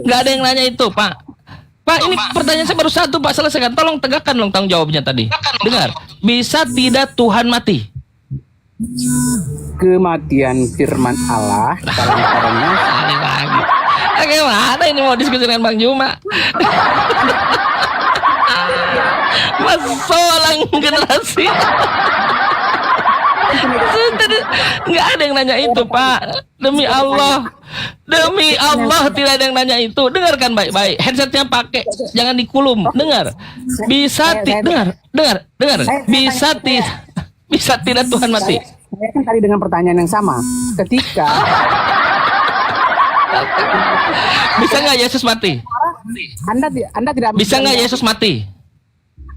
Nggak ada yang nanya itu, Pak. Pak, ini pertanyaan saya baru satu, Pak, selesaikan. Tolong tegakkan dong tanggung jawabnya tadi. Dengar, bisa tidak Tuhan mati? Kematian firman Allah dalam keadaannya. Lagi. Bagaimana ini mau diskusi dengan Bang Juma? Mas Solang generasi. Nggak ada yang nanya itu, Pak. Demi Allah. Demi Allah tidak ada yang nanya itu. Dengarkan baik-baik. Headsetnya pakai, jangan dikulum. Dengar. Dengar. Bisa tidak Tuhan mati? Saya kan tadi dengan pertanyaan yang sama. Ketika Bisa nggak Yesus mati? Anda tidak Bisa nggak Yesus mati?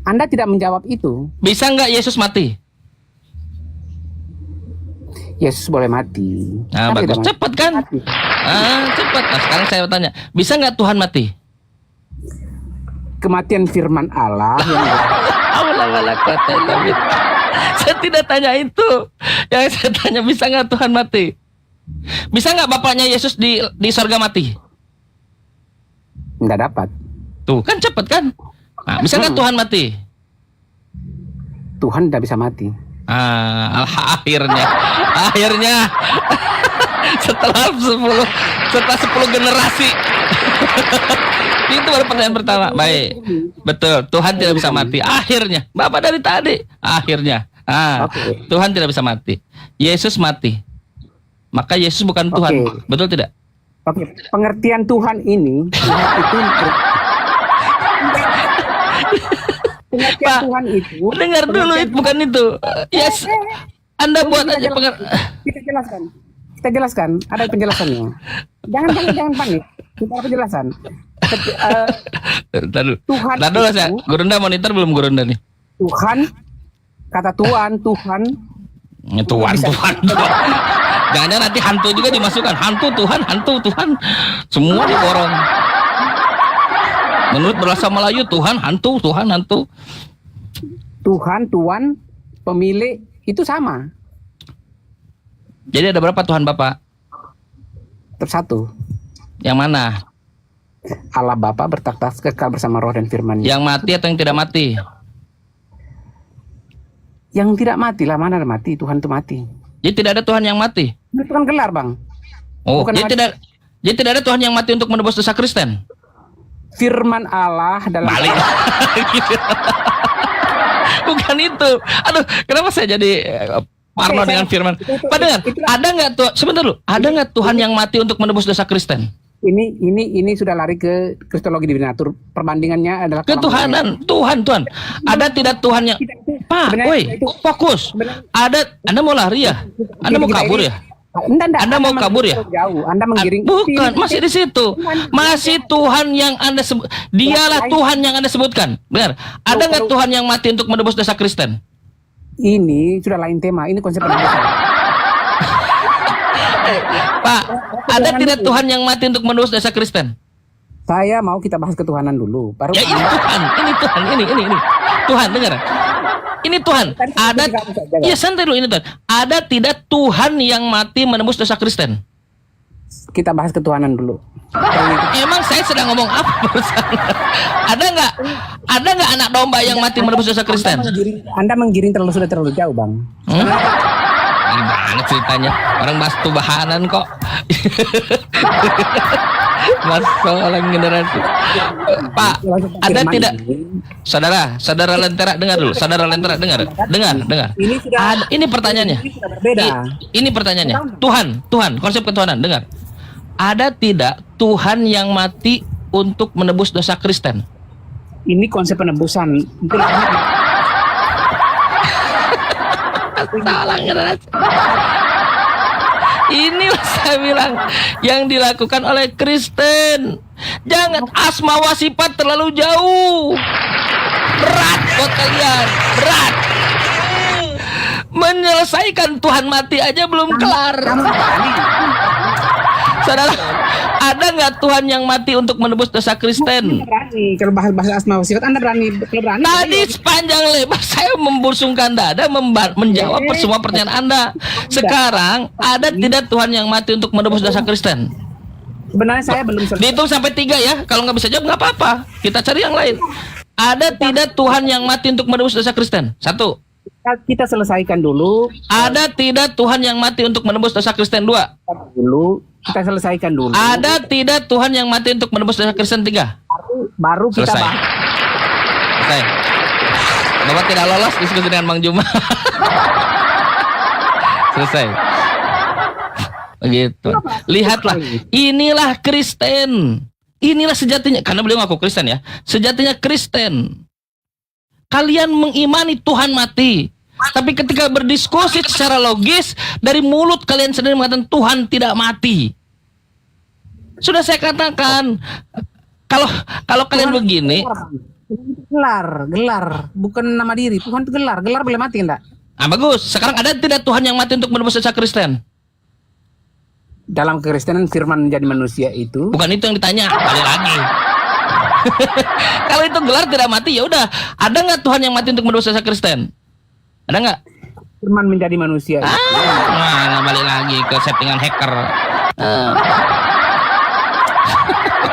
Anda tidak menjawab itu. Bisa nggak Yesus mati? Yesus boleh mati. Nah, Tapi bagus. tidak Cepat kan? mati. Cepat. Nah, sekarang saya tanya. Bisa nggak Tuhan mati? Kematian firman Allah yang Saya tidak tanya itu. Yang saya tanya, bisa nggak Tuhan mati? Bisa nggak bapaknya Yesus di sorga mati? nggak dapat. Tuh kan cepat kan? Nah, bisa nggak Tuhan mati? Tuhan tidak bisa mati. Akhirnya setelah 10 generasi. Itu baru pertanyaan pertama. Baik, betul. Tuhan tidak bisa mati. Akhirnya, Bapak dari tadi. Akhirnya, Tuhan tidak bisa mati. Yesus mati. Maka Yesus bukan Tuhan. Betul tidak? Oke, pengertian Tuhan ini pengertian Pak, Tuhan itu. dengar dulu, bukan itu. Yes, Anda buat aja Kita jelaskan. Ada penjelasannya. Jangan panik. Kita ada penjelasan. Tuhan. Tadi dulu saya. Gurunda monitor belum Gurunda nih? Tuhan, kata Tuhan. Tuhan. Jangan-jangan nanti hantu juga dimasukkan. Hantu Tuhan. Semua diborong. Menurut bahasa Melayu, Tuhan, hantu. Tuhan, Tuhan, pemilik, itu sama. Jadi ada berapa Tuhan Bapak? Satu. Yang mana? Allah Bapa bertakhta kekal bersama roh dan firman-Nya. Yang mati atau yang tidak mati? Yang tidak mati lah, mana ada mati? Tuhan itu mati. Jadi tidak ada Tuhan yang mati? Itu kan gelar, Bang. Oh, jadi tidak ada Tuhan yang mati untuk menebus dosa Kristen? Firman Allah dalam balik. Bukan itu. Aduh, kenapa saya jadi parno dengan firman? Padahal ada nggak tuh? Sebentar dulu. Ada nggak Tuhan yang mati untuk menebus dosa Kristen? Ini sudah lari ke kristologi divinatur. Perbandingannya adalah ketuhanan. Tuhan. Ada tidak Tuhan yang Pak, woi, fokus. Anda mau lari ya? Anda mau kabur ya? Anda mau kabur ya? Jauh. Anda menggiring. Bukan, masih di situ. Masih Tuhan yang Anda sebut. Dialah Tuhan yang Anda sebutkan. Benar. Ada nggak Tuhan yang mati untuk menebus dosa Kristen? Ini sudah lain tema. Ini konsep penebusan. Pak, ada tidak Tuhan yang mati untuk menebus dosa Kristen? Saya mau kita bahas ketuhanan dulu. Baru ya ini Tuhan. Tuhan, dengar. Ini Tuhan. Ada. Ya santai dulu, ini Tuhan. Ada tidak Tuhan yang mati menebus dosa Kristen? Kita bahas ketuhanan dulu. Emang saya sedang ngomong apa barusan? Ada nggak anak domba yang mati menebus dosa Kristen? Anda menggiring sudah terlalu jauh, Bang. Gimana ceritanya? Orang bahas tubahanan kok. Masalah generasi. Pak, ada tidak? Saudara Lentera dengar dulu. Saudara Lentera dengar. Ini pertanyaannya. Ini pertanyaannya. Tuhan, konsep ketuhanan, dengar. Ada tidak Tuhan yang mati untuk menebus dosa Kristen? Ini konsep penebusan. Inilah saya bilang yang dilakukan oleh Kristen. Jangan asmawa sifat terlalu jauh. Berat buat kalian, berat. Menyelesaikan Tuhan mati aja belum kelar. Saudara, ada nggak Tuhan yang mati untuk menebus dosa Kristen? Berani. Kalau bahas asmawa sifat, Anda berani. Tadi sepanjang lebar saya membusungkan dada menjawab semua pertanyaan Anda. Sekarang ada tidak Tuhan yang mati untuk menebus dosa Kristen? Sebenarnya saya belum selesai. Dihitung sampai 3 ya. Kalau nggak bisa jawab nggak apa-apa. Kita cari yang lain. Ada tidak Tuhan yang mati untuk menebus dosa Kristen? 1. Kita selesaikan dulu. Ada tidak Tuhan yang mati untuk menebus dosa Kristen? 2. Kita selesaikan dulu. Ada tidak Tuhan yang mati untuk menebus dosa Kristen? 3. Baru kita selesai. bahas. Selesai. Bapak tidak lolos diskusi dengan Bang Juma. Selesai. Begitu. Lihatlah, inilah Kristen. Inilah sejatinya, karena beliau ngaku Kristen ya. Sejatinya Kristen. Kalian mengimani Tuhan mati. Tapi ketika berdiskusi secara logis, dari mulut kalian sendiri mengatakan Tuhan tidak mati. Sudah saya katakan, kalau kalian begini, Gelar, bukan nama diri. Tuhan itu gelar boleh mati enggak? bagus. Sekarang ada tidak Tuhan yang mati untuk menebus dosa Kristen? Dalam kekristenan firman menjadi manusia itu Bukan itu yang ditanya, balik lagi. Kalau itu gelar tidak mati, ya udah. Ada nggak Tuhan yang mati untuk menebus dosa Kristen? Ada nggak? firman menjadi manusia. Nah, balik lagi ke settingan hacker.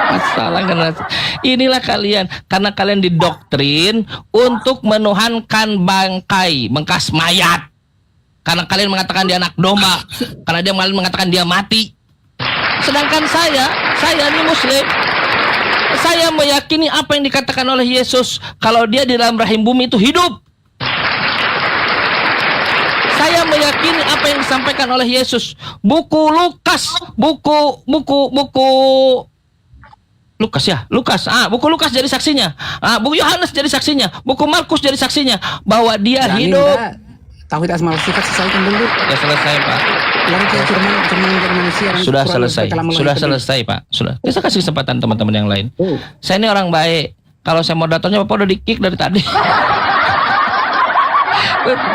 Masalah generasi. Inilah kalian, karena kalian didoktrin untuk menuhankan bangkai, bekas mayat. Karena kalian mengatakan dia anak domba, karena dia malah mengatakan dia mati. Sedangkan saya ini Muslim. Saya meyakini apa yang dikatakan oleh Yesus, kalau dia di dalam rahim bumi itu hidup. Saya meyakini apa yang disampaikan oleh Yesus. Buku Lukas, buku Lukas jadi saksinya. Buku Yohanes jadi saksinya. Buku Markus jadi saksinya bahwa dia hidup. Tauhid asmaul sifat sesuaikan dulu. Sudah selesai, Pak. Firman menjadi manusia. Sudah selesai, Pak. Sudah. Saya kasih kesempatan teman-teman yang lain. Saya ini orang baik. Kalau saya moderatornya Bapak udah di-kick dari tadi.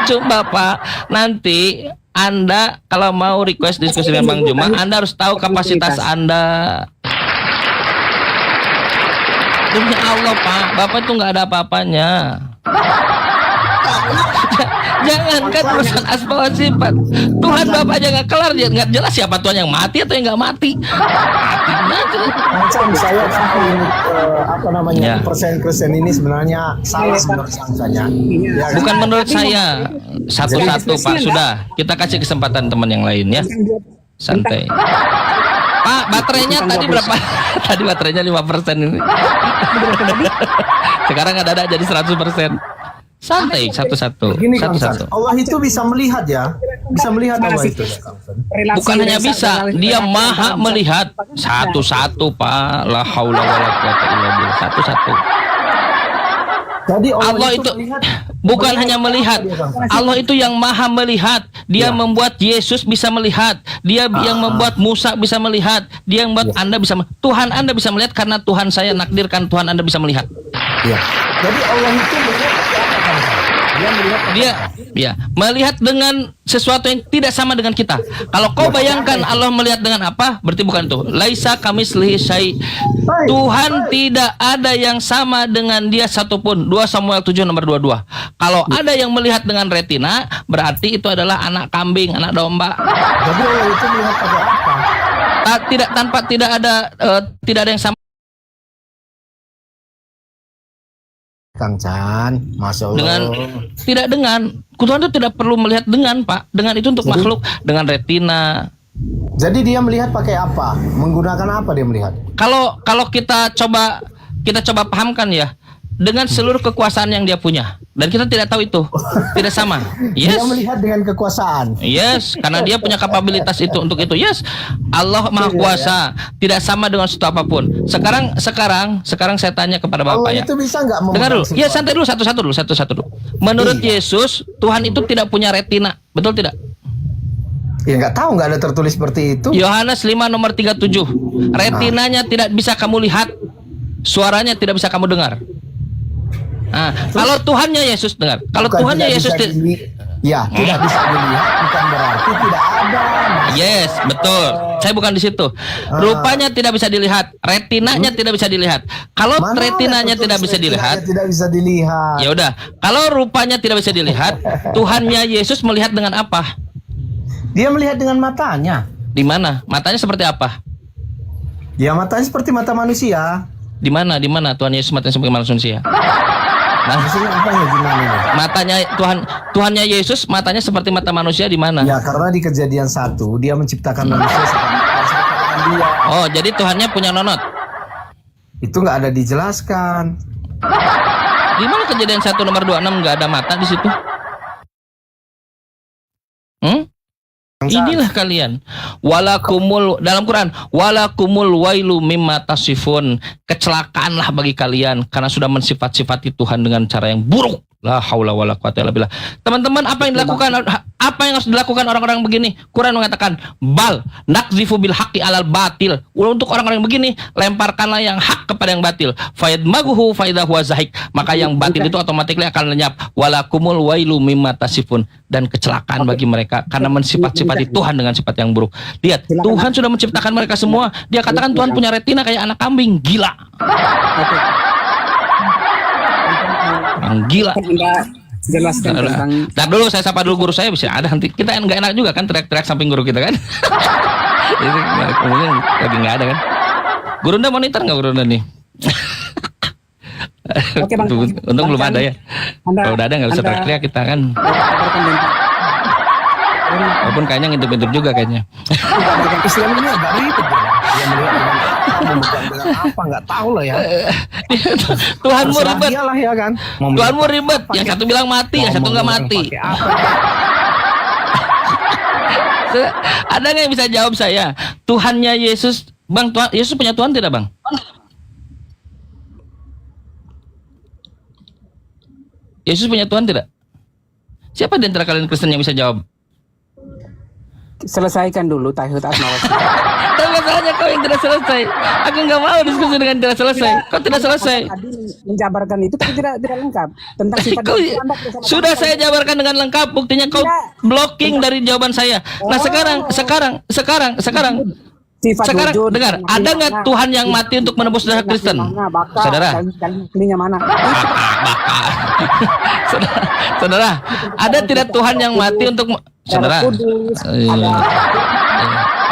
Coba Pak, nanti Anda kalau mau request diskusi dengan Bang Juma, Anda harus tahu kapasitas Anda. Demi Allah Pak, Bapak itu nggak ada apa-apanya. Jangankan urusan asma wa sifat, Tuhan Bapak aja nggak kelar, nggak jelas siapa Tuhan yang mati atau yang nggak mati. Macam saya persen Kristen ini sebenarnya salah menurut saya. Bukan menurut saya, satu-satu Pak. Sudah, kita kasih kesempatan teman yang lain ya. Santai. Pak, baterainya tadi berapa? Tadi baterainya 5% ini. Sekarang ada jadi 100%. Santai, satu-satu. Begini, satu-satu. Allah itu bisa melihat ya. Bisa melihat Allah itu. Bukan hanya bisa, dia maha melihat. Satu-satu Pak. La haula wala quwata illa billah. Satu-satu. Jadi Allah itu bukan hanya melihat. Allah itu yang maha melihat. Dia membuat Yesus bisa melihat. Dia yang membuat Musa bisa melihat. Dia yang membuat Anda bisa melihat. Tuhan Anda bisa melihat karena Tuhan saya nakdirkan Tuhan Anda bisa melihat. Ya. Jadi Allah itu melihat dia melihat dengan sesuatu yang tidak sama dengan kita. Kalau kau bayangkan Allah melihat dengan apa, berarti bukan itu. Laisa kamislihi syai'. Tuhan tidak ada yang sama dengan dia satupun. 2 Samuel 7 nomor 22. Kalau ada yang melihat dengan retina, berarti itu adalah anak kambing, anak domba. Jadi Allah itu melihat pakai apa? Tidak ada yang sama. Kang Chan, Masya Allah. Tuhan itu tidak perlu melihat dengan Pak. Dengan itu untuk makhluk, dengan retina. Jadi dia melihat pakai apa? Menggunakan apa dia melihat? Kalau kita coba pahamkan ya, dengan seluruh kekuasaan yang dia punya, dan kita tidak tahu itu, tidak sama. Yes. Dia melihat dengan kekuasaan. Yes, karena dia punya kapabilitas itu untuk itu. Yes, Allah Maha Kuasa, tidak sama dengan sesuatu apapun. Sekarang saya tanya kepada Bapak Allah ya. itu bisa nggak dengar dulu. Ya santai dulu, satu-satu dulu. Menurut Yesus, Tuhan itu tidak punya retina, betul tidak? Ya nggak tahu, nggak ada tertulis seperti itu. Yohanes 5 nomor 37. Retinanya tidak bisa kamu lihat, suaranya tidak bisa kamu dengar. Kalau Tuhannya Yesus dengar, kalau Tuhannya Yesus tidak bisa dilihat, bukan berarti tidak ada. Yes, betul. Saya bukan di situ. Rupanya tidak bisa dilihat, retinanya tidak bisa dilihat. Kalau retinanya tidak bisa dilihat, ya udah. Kalau rupanya tidak bisa dilihat, Tuhannya Yesus melihat dengan apa? Dia melihat dengan matanya. Di mana? Matanya seperti apa? Ya matanya seperti mata manusia. Di mana Tuhan Yesus matanya seperti manusia? Matanya Tuhannya Yesus matanya seperti mata manusia di mana? Ya karena di Kejadian 1 dia menciptakan manusia seperti dia. Oh, jadi Tuhannya punya nonot? Itu nggak ada dijelaskan. Di mana Kejadian 1 nomor 26 nggak ada mata di situ? Inilah kalian. Walakumul dalam Quran, walakumul wailu mimma tasifun. Kecelakaanlah bagi kalian karena sudah mensifat-sifati Tuhan dengan cara yang buruk. La haula wala quwata illa billah. Teman-teman, apa yang harus dilakukan orang-orang begini? Quran mengatakan, bal nakzifu bil haqqi alal batil. Untuk orang-orang begini, lemparkanlah yang hak kepada yang batil. Fayadmaguhu faidha huwa zahik. Maka yang batil itu otomatis akan lenyap. Walakumul wailu mimma tasifun. Dan kecelakaan bagi mereka karena mensifat-sifati Tuhan dengan sifat yang buruk. Lihat, Tuhan sudah menciptakan mereka semua. Dia katakan Tuhan punya retina kayak anak kambing. Gila. Gila. Jelaskan tentang. Ntar dulu saya sapa dulu guru saya, bisa ada nanti kita nggak enak juga kan teriak-teriak samping guru kita kan. Ini mungkin lagi nggak ada kan. Guru Anda monitor nggak guru Anda nih? Oke, Bang. Untung belum ada ya. Kalau udah ada nggak usah teriak-teriak kita kan. Walaupun kayaknya ngintip-ngintip juga kayaknya. Islam ini agak ribet ya. Dia melihat dengan apa nggak tahu lah ya. Tuhanmu ribet. Lah ya kan. Tuhanmu ribet. Yang satu bilang mati, yang satu nggak mati. Ada nggak yang bisa jawab saya? Tuhannya Yesus, Bang, Tuhan Yesus punya Tuhan tidak, Bang? Yesus punya Tuhan tidak? Siapa di antara kalian Kristen yang bisa jawab? Selesaikan dulu tauhid asma wa sifat. Tapi masalahnya kau yang tidak selesai. Aku nggak mau diskusi dengan tidak selesai. Kau tidak selesai. Menjabarkan itu tapi tidak lengkap tentang sifat. Sudah saya jabarkan dengan lengkap. Buktinya kau blocking dari jawaban saya. Nah sekarang dengar, ada nggak Tuhan yang mati untuk menebus darah Kristen? Saudara, saudara, ada tidak Tuhan yang mati untuk saudara?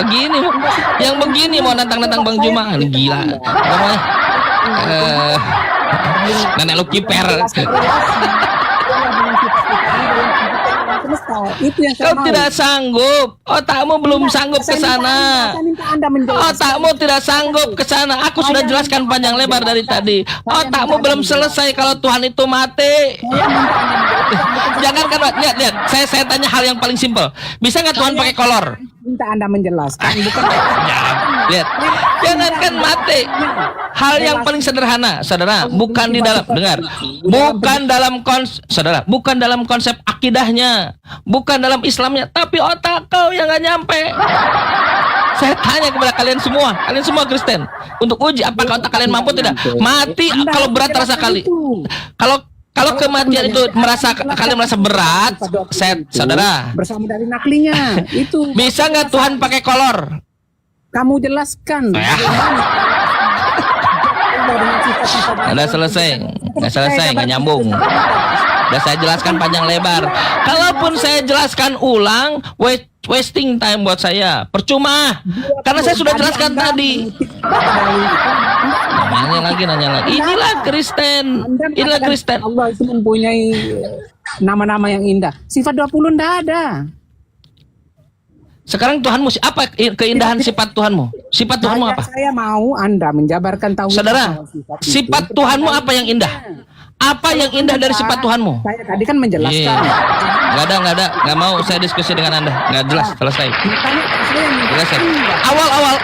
Begini, yang begini mau nantang-nantang Bang Juma, gila. Nenek lu kiper. Kau tidak sanggup, otakmu belum sanggup ke sana. Otakmu tidak sanggup ke sana. Aku sudah jelaskan panjang lebar dari tadi. Otakmu belum selesai kalau Tuhan itu mati. Jangan kan, lihat. Saya tanya hal yang paling simpel. Bisa nggak Tuhan pakai kolor? Minta Anda menjelaskan. Lihat, jangankan mati. Hal yang paling sederhana, saudara, bukan di dalam bukan dalam konsep akidahnya, bukan dalam Islamnya, tapi otak kau yang nggak nyampe. Saya tanya kepada kalian semua Kristen, untuk uji apakah otak kalian mampu tidak? Mati kalau berat terasa kali. Kalau kematian itu kalian merasa berat, saudara, bersama dari naklinya itu. Bisa nggak Tuhan pakai kolor? Kamu jelaskan. Udah selesai, nggak nyambung. Udah saya jelaskan panjang lebar. Kalaupun saya jelaskan ulang, wasting time buat saya, percuma. Karena saya sudah jelaskan tadi. Nanya lagi. Inilah Kristen. Allah itu mempunyai nama-nama yang indah. Sifat 20 ndak ada. Sekarang Tuhanmu apa keindahan sifat Tuhanmu? Sifat Tuhanmu apa? Saya mau Anda menjabarkan tauhid. Saudara, sifat Tuhanmu apa yang indah? Apa yang indah dari sifat Tuhanmu? Saya tadi kan menjelaskan. Nggak ada. Nggak mau saya diskusi dengan Anda. Nggak jelas, selesai.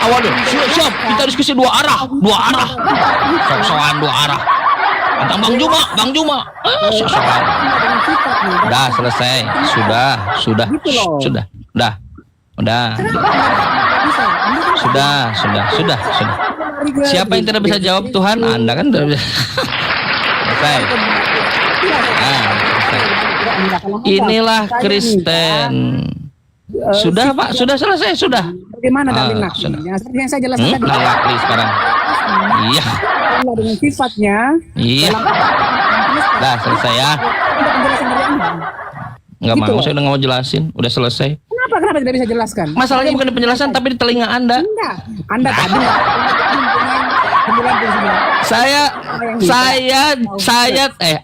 Awal dulu. Siap, kita diskusi dua arah. Sok-sokan dua arah. Tentang Bang Juma. Sok-sokan. Udah selesai. Sudah. Siapa yang tidak bisa jawab Tuhan? Anda kan tidak bisa. Selesai. Inilah Kristen. Sudah Pak, sudah selesai, sudah. Bagaimana dalil naklinya? Seperti yang saya jelaskan tadi. Nakli sekarang. Iya. Dengan sifatnya. Iya. Dah selesai ya. Nggak mau, saya udah nggak mau jelasin. Udah selesai. Kenapa tidak bisa jelaskan? Masalahnya bukan di penjelasan, tapi di telinga Anda. Enggak. Anda tadi.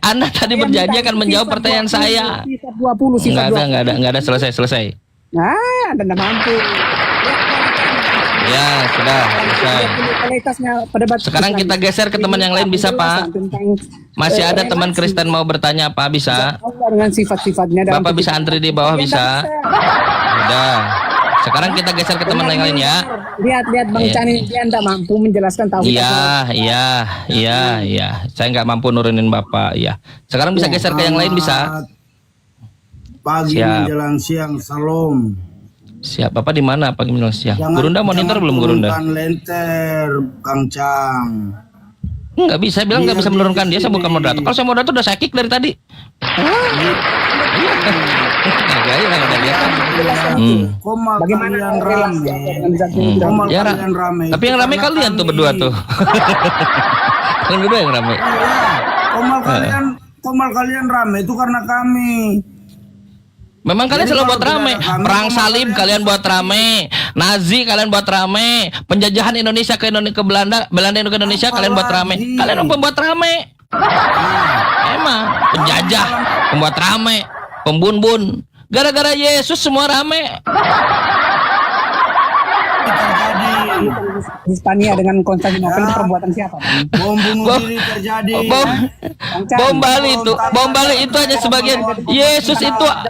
Anda tadi berjanji akan menjawab pertanyaan saya. Nggak ada selesai. Nah, Anda nggak mampu. Ya, sudah selesai. Sekarang kita geser ke teman yang lain, bisa Pak? Masih ada teman Kristen mau bertanya apa? Bisa? Dengan sifat-sifatnya. Bapak bisa antri di bawah, bisa? Udah. Sekarang kita geser ke teman yang lain ya. Lihat Bang Iya. Cani, dia tidak mampu menjelaskan tauhid. Iya. Saya nggak mampu nurunin Bapak. Iya. Sekarang bisa geser ke yang lain bisa. Pagi Siap. menjelang siang, salam. Siap. Bapak di mana pagi menjelang siang? Jangan- Gurunda monitor jangan belum Gurunda? turunkan lenter, Kang Cang. Nggak bisa, bilang nggak bisa menurunkan dia. Saya bukan moderator. Kalau saya moderator udah saya kick dari tadi. Koma Bagaimana kalian relasi rame. Allah dengan zat yang Koma Ya, kalian rame. tapi yang rame Karena kalian tuh kami- berdua tuh. Yang berdua yang rame. Iya, komal kalian rame itu karena kami. Memang kalian Jadi selalu kalau buat tidak rame. ada kami, Perang koma salib kalian buat rame. Nazi kalian buat rame. Penjajahan Indonesia ke Belanda, Belanda ke Indonesia kalian buat rame. Apalagi? Kalian yang pembuat rame. Emang penjajah, pembuat rame, pembun-bun. Gara-gara Yesus semua rame. Hispania dengan Konstantinopel itu perbuatan siapa? Bang? Bom bunuh Bom- diri terjadi. Bom Bali itu hanya sebagian.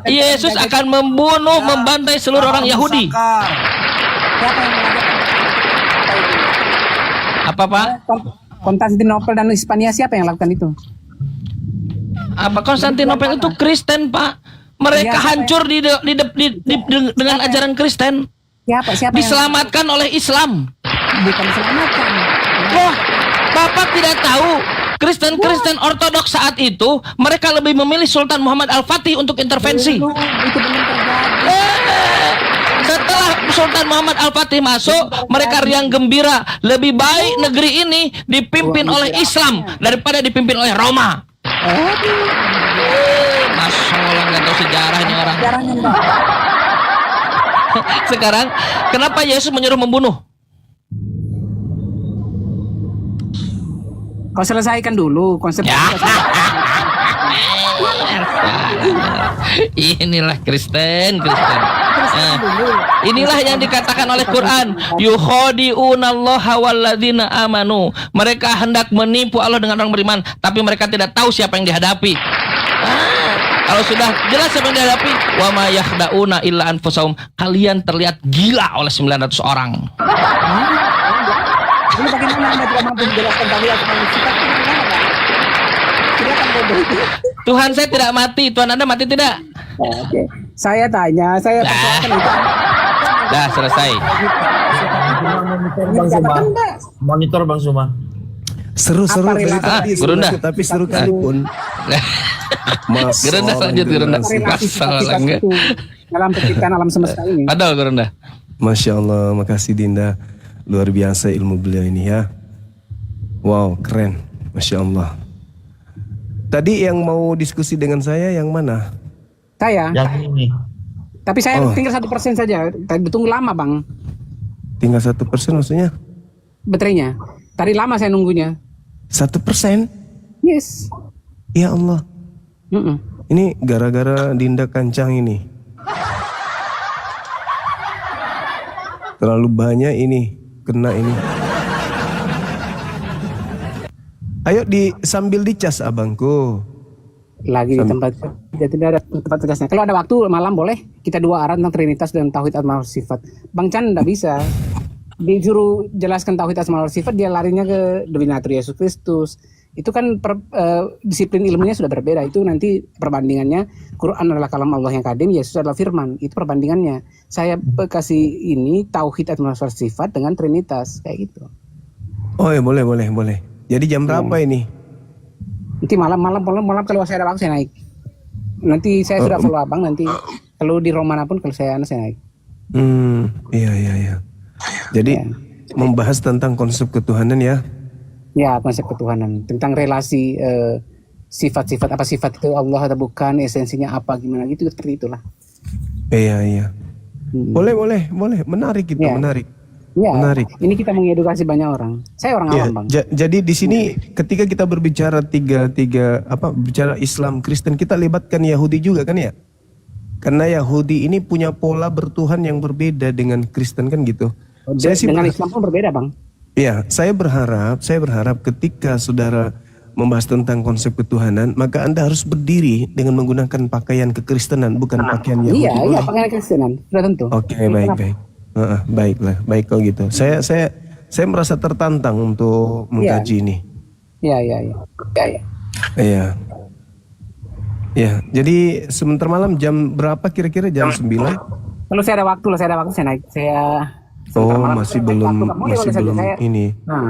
Yesus akan membunuh, membantai seluruh orang Yahudi. Siapa yang melakukan? Apa Pak? Konstantinopel dan Hispania siapa yang lakukan itu? Apa Konstantinopel itu Kristen Pak? Mereka Iya, hancur dengan ajaran Kristen. Siapa yang Diselamatkan oleh Islam. bukan diselamatkan? Wah, Bapak tidak tahu Kristen Ortodoks saat itu mereka lebih memilih Sultan Muhammad Al-Fatih untuk intervensi. Itu belum terjadi. Setelah Sultan Muhammad Al-Fatih masuk, mereka riang gembira. Lebih baik negeri ini dipimpin oleh Islam daripada dipimpin oleh Roma. Masya Allah, nggak tahu sejarah ini orang. Sejarahnya enggak. Sekarang, kenapa Yesus menyuruh membunuh? Kau selesaikan dulu konsep. Ya. Inilah Kristen. Nah, inilah yang dikatakan oleh Quran, yukhadi'unallaha walladzina amanu. Mereka hendak menipu Allah dengan orang beriman, tapi mereka tidak tahu siapa yang dihadapi. Kalau sudah jelas siapa yang dihadapi, wa ma yakhda'una illa anfusahum. Kalian terlihat gila oleh 900 orang. Ini bagaimana Anda tidak mampu menjelaskan tauhid atau sifat itu bagaimana, Pak? Tidak akan begitu. Tuhan saya tidak mati, Tuhan Anda mati tidak? Oke. Saya tanya, saya persoalkan itu. Dah selesai. Bang Suma. Monitor Bang Suma. Seru-seru Apa dari relasi? tadi, Gurunda. tapi seru kali pun. Gerunda lanjut Gerunda. Relasi Masalah sifat enggak. itu dalam penciptaan alam semesta ini. Padahal Gerunda. Masya Allah, makasih Dinda. Luar biasa ilmu beliau ini ya. Wow, keren. Masya Allah. Tadi yang mau diskusi dengan saya yang mana? Saya. Yang ini. Tapi saya Oh. tinggal 1% saja. Tadi tunggu lama, Bang. Tinggal 1% maksudnya? Baterainya. Tadi lama saya nunggunya. 1%? Yes. Ya Allah. Mm-mm. Ini gara-gara Dinda Kancang ini. Terlalu banyak ini. Kena ini. Ayo sambil dicas abangku. Lagi di tempat tidak ada tempat tegasnya. Kalau ada waktu malam boleh kita dua arah tentang Trinitas dan Tauhid Asmaul Sifat. Bang Chan enggak bisa. Disuruh jelaskan Tauhid Asmaul Sifat dia larinya ke Dominatur Yesus Kristus. Itu kan disiplin ilmunya sudah berbeda. Itu nanti perbandingannya Quran adalah kalam Allah yang kadim, Yesus adalah firman. Itu perbandingannya. Saya kasih ini Tauhid Asmaul Sifat dengan Trinitas kayak gitu. Oh ya boleh. Jadi jam berapa ini? Nanti malam kalau saya ada waktu saya naik. Nanti saya sudah follow abang nanti. Kalau di Romana pun kalau saya naik. Iya. Jadi membahas tentang konsep ketuhanan ya. Ya, konsep ketuhanan tentang relasi sifat-sifat, apa sifat itu Allah atau bukan, esensinya apa gimana gitu, seperti itulah. Iya. Boleh. Menarik itu, Ya. menarik. Ya, Menarik. ini kita mengedukasi banyak orang. Saya orang Ya, awam, Bang. jadi di sini ketika kita berbicara bicara Islam, Kristen, kita libatkan Yahudi juga kan ya? Karena Yahudi ini punya pola bertuhan yang berbeda dengan Kristen kan gitu. Dengan Islam pun berbeda, Bang. Iya, saya berharap ketika saudara membahas tentang konsep ketuhanan, maka Anda harus berdiri dengan menggunakan pakaian kekristenan, bukan pakaian Yahudi. Iya, pakaian Kristenan, sudah tentu. Oke, baik. Baiklah, baik kalau gitu. Saya merasa tertantang untuk mengkaji ini. Iya. Ya, jadi sebentar malam jam berapa kira-kira? Jam 9? Kalau saya ada waktu saya naik. Oh, masih belum ini. Nah,